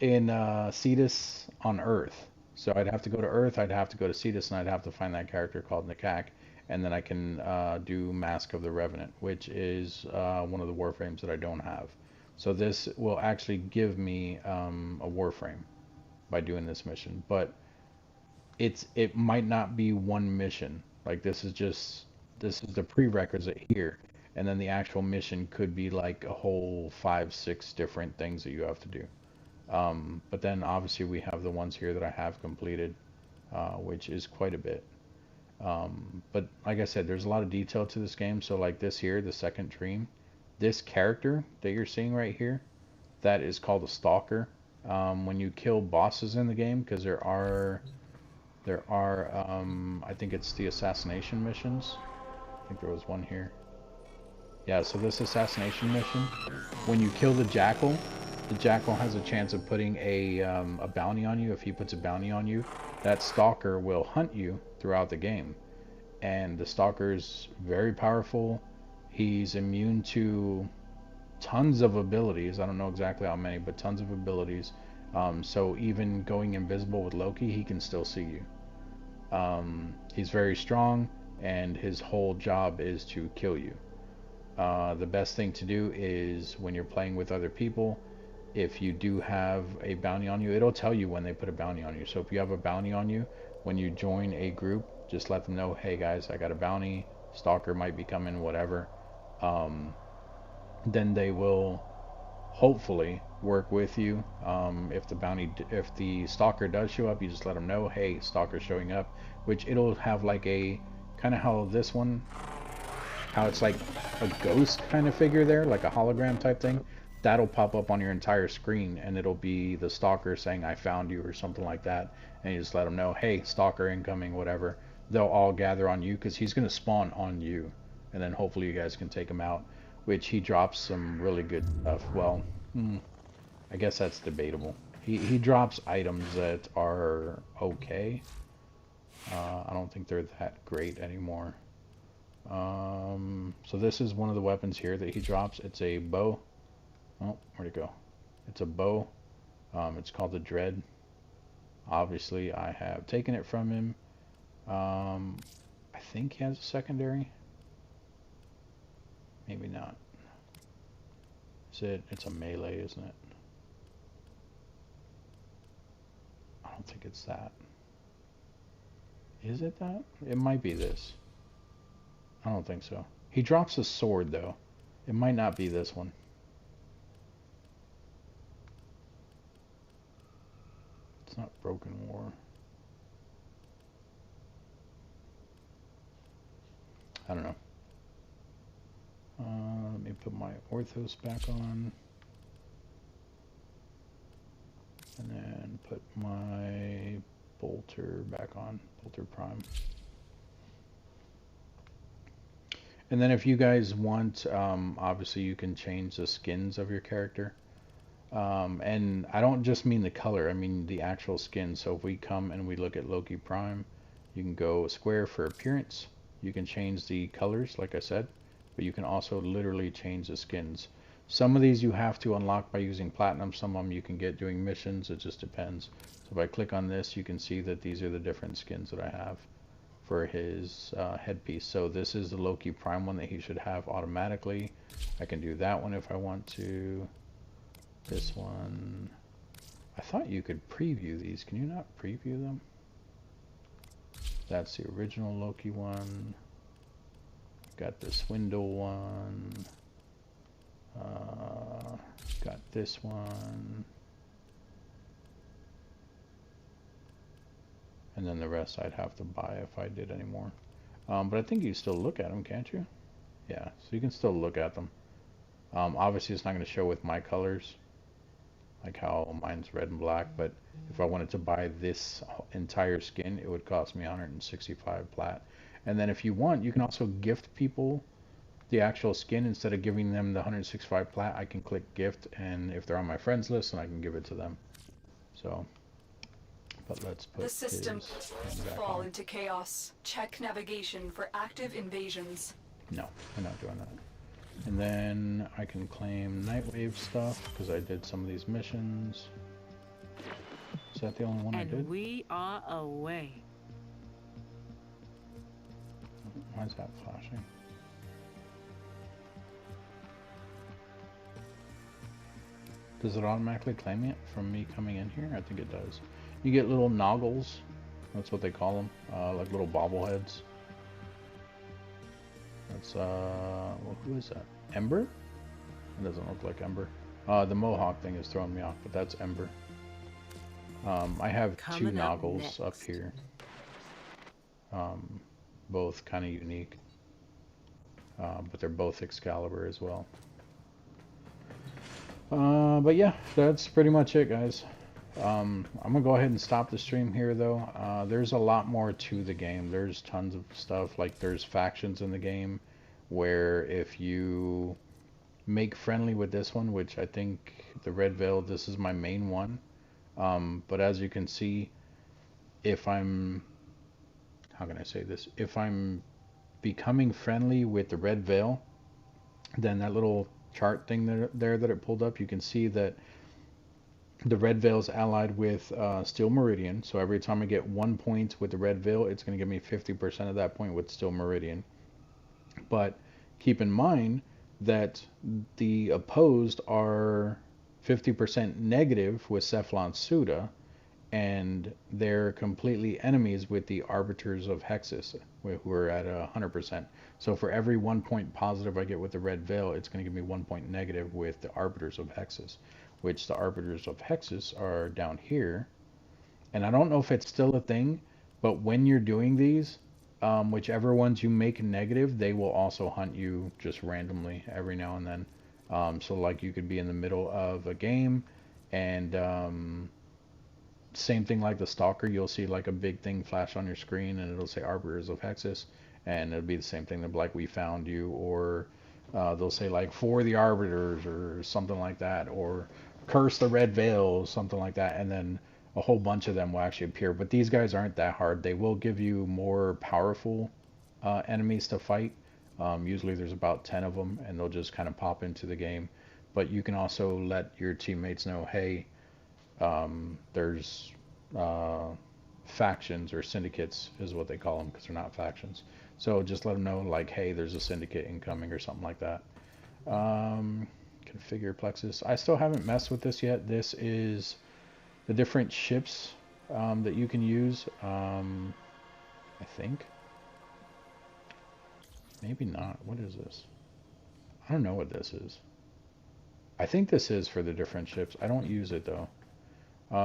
[SPEAKER 1] in Cetus on Earth. So I'd have to go to Earth, I'd have to go to Cetus, and I'd have to find that character called Nakak, and then I can do Mask of the Revenant, which is one of the Warframes that I don't have. So this will actually give me a Warframe by doing this mission, but it might not be one mission. Like this is the prerequisite here, and then the actual mission could be like a whole 5, 6 different things that you have to do. But then obviously we have the ones here that I have completed, which is quite a bit. But like I said, there's a lot of detail to this game. So like this here, the second dream, this character that you're seeing right here, that is called a stalker. When you kill bosses in the game, because there are I think it's the assassination missions. I think there was one here. Yeah, so this assassination mission, when you kill the jackal has a chance of putting a bounty on you. If he puts a bounty on you, that stalker will hunt you throughout the game. And the stalker's very powerful. He's immune to tons of abilities. I don't know exactly how many, but tons of abilities. So even going invisible with Loki, he can still see you. He's very strong, and his whole job is to kill you. The best thing to do is when you're playing with other people, if you do have a bounty on you, it'll tell you when they put a bounty on you. So if you have a bounty on you, when you join a group, just let them know, hey guys, I got a bounty, stalker might be coming, whatever. Then they will hopefully work with you. If the stalker does show up, you just let them know, hey, stalker's showing up, which it'll have like a kind of how this one, how it's like a ghost kind of figure there, like a hologram type thing. That'll pop up on your entire screen, and it'll be the stalker saying, I found you, or something like that. And you just let them know, hey, stalker incoming, whatever. They'll all gather on you, because he's going to spawn on you. And then hopefully you guys can take him out, which he drops some really good stuff. Well, I guess that's debatable. He drops items that are okay. I don't think they're that great anymore. So this is one of the weapons here that he drops. It's a bow. Oh, where'd it go? It's a bow. It's called the Dread. Obviously, I have taken it from him. I think he has a secondary. Maybe not. Is it? It's a melee, isn't it? I don't think it's that. Is it that? It might be this. I don't think so. He drops a sword, though. It might not be this one. It's not Broken War. I don't know. Let me put my Orthos back on. And then put my Bolter back on. Bolter Prime. And then if you guys want, obviously you can change the skins of your character. And I don't just mean the color, I mean the actual skin. So if we come and we look at Loki Prime, you can go square for appearance. You can change the colors, like I said, but you can also literally change the skins. Some of these you have to unlock by using platinum. Some of them you can get doing missions. It just depends. So if I click on this, you can see that these are the different skins that I have for his headpiece. So this is the Loki Prime one that he should have automatically. I can do that one if I want to. This one, I thought you could preview these. Can you not preview them? That's the original Loki one. Got the Swindle one. Got this one. And then the rest I'd have to buy if I did any more. But I think you still look at them, can't you? Yeah, so you can still look at them. Obviously it's not going to show with my colors, like how mine's red and black, but if I wanted to buy this entire skin, it would cost me 165 plat. And then if you want, you can also gift people the actual skin. Instead of giving them the 165 plat, I can click gift, and if they're on my friends list, then I can give it to them. So, but let's put
[SPEAKER 4] The system
[SPEAKER 1] his back
[SPEAKER 4] fall
[SPEAKER 1] on.
[SPEAKER 4] into chaos. Check navigation for active invasions.
[SPEAKER 1] No, I'm not doing that. And then I can claim Nightwave stuff because I did some of these missions. Is that the only one I did?
[SPEAKER 6] And we are away.
[SPEAKER 1] Why is that flashing? Does it automatically claim it from me coming in here? I think it does. You get little noggles. That's what they call them. Like little bobbleheads. That's, well, who is that? Ember? It doesn't look like Ember. The Mohawk thing is throwing me off, but that's Ember. I have two
[SPEAKER 6] Coming up
[SPEAKER 1] noggles up
[SPEAKER 6] next.
[SPEAKER 1] here. Both kind of unique. But they're both Excalibur as well. But yeah, that's pretty much it, guys. I'm gonna go ahead and stop the stream here, though. There's a lot more to the game. There's tons of stuff. Like, there's factions in the game where if you make friendly with this one, which I think the Red Veil, this is my main one. But as you can see, if I'm, how can I say this? If I'm becoming friendly with the Red Veil, then that little chart thing there that it pulled up, you can see that the Red Veil is allied with Steel Meridian. So every time I get 1 point with the Red Veil, it's going to give me 50% of that point with Steel Meridian. But keep in mind that the opposed are 50% negative with Cephalon Suda, and they're completely enemies with the Arbiters of Hexus, who are at 100%. So for every 1 point positive I get with the Red Veil, it's going to give me 1 point negative with the Arbiters of Hexus, which the Arbiters of Hexus are down here. And I don't know if it's still a thing, but when you're doing these, whichever ones you make negative, they will also hunt you just randomly every now and then. So like you could be in the middle of a game, and same thing like the Stalker, you'll see like a big thing flash on your screen and it'll say Arbiters of Hexus, and it'll be the same thing. They'll be like, we found you, or they'll say like, for the Arbiters, or something like that, or curse the Red Veil, something like that, and then a whole bunch of them will actually appear. But these guys aren't that hard. They will give you more powerful enemies to fight. Usually there's about 10 of them, and they'll just kind of pop into the game. But you can also let your teammates know, hey, there's factions, or syndicates is what they call them, because they're not factions. So just let them know, like, hey, there's a syndicate incoming, or something like that. Configure Plexus. I still haven't messed with this yet. This is the different ships that you can use. I think. Maybe not. What is this? I don't know what this is. I think this is for the different ships. I don't use it, though.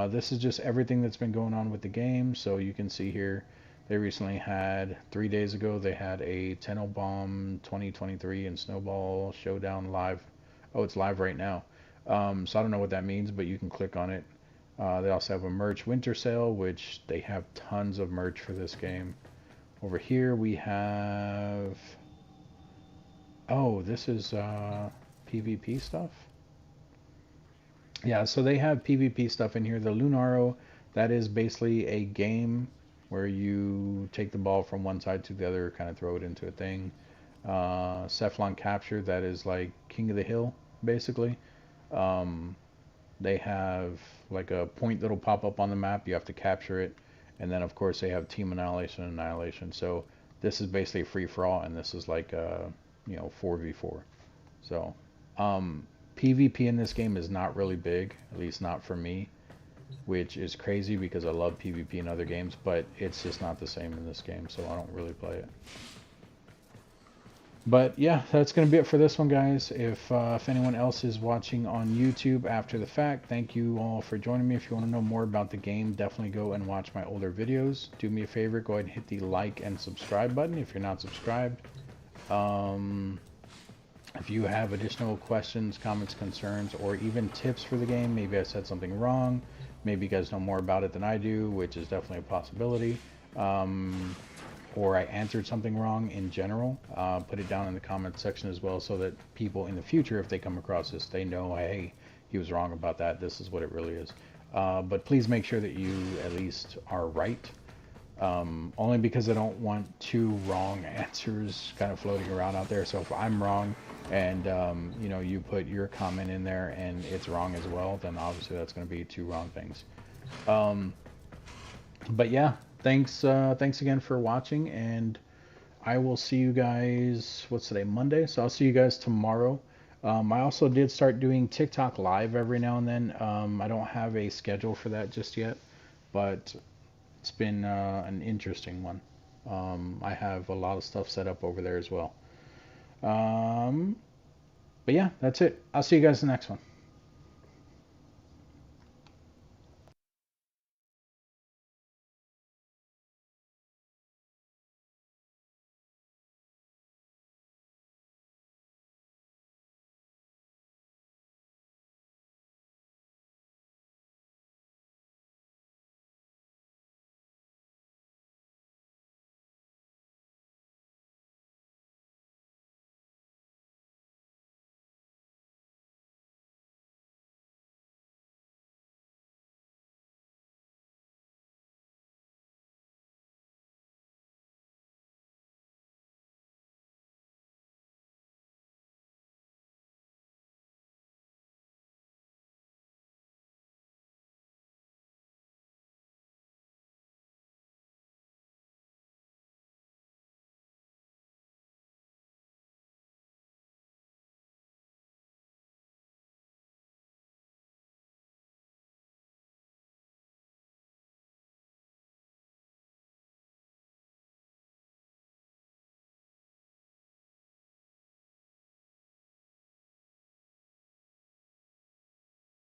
[SPEAKER 1] This is just everything that's been going on with the game. So you can see here, they recently had, 3 days ago, they had a Tenno Bomb 2023 and Snowball Showdown live. Oh, it's live right now. So I don't know what that means, but you can click on it. They also have a merch winter sale, which they have tons of merch for this game. Over here we have, oh, this is PvP stuff. Yeah, so they have PvP stuff in here. The Lunaro, that is basically a game where you take the ball from one side to the other, kind of throw it into a thing. Cephalon Capture, that is like King of the Hill, basically. They have like a point that'll pop up on the map. You have to capture it. And then, of course, they have Team Annihilation and Annihilation. So this is basically free-for-all, and this is like, 4v4. So, PvP in this game is not really big, at least not for me, which is crazy because I love PvP in other games, but it's just not the same in this game, so I don't really play it. But yeah, that's going to be it for this one, guys. If anyone else is watching on YouTube after the fact, thank you all for joining me. If you want to know more about the game, definitely go and watch my older videos. Do me a favor, go ahead and hit the like and subscribe button if you're not subscribed. If you have additional questions, comments, concerns, or even tips for the game, maybe I said something wrong, maybe you guys know more about it than I do, which is definitely a possibility. Or I answered something wrong in general, put it down in the comment section as well, so that people in the future, if they come across this, they know, hey, he was wrong about that, this is what it really is. But please make sure that you at least are right, only because I don't want two wrong answers kind of floating around out there. So if I'm wrong and you know, you put your comment in there and it's wrong as well, then obviously that's going to be two wrong things. But yeah, thanks again for watching, and I will see you guys, what's today, Monday? So I'll see you guys tomorrow. I also did start doing TikTok live every now and then. I don't have a schedule for that just yet, but it's been an interesting one. I have a lot of stuff set up over there as well. But yeah, that's it. I'll see you guys in the next one.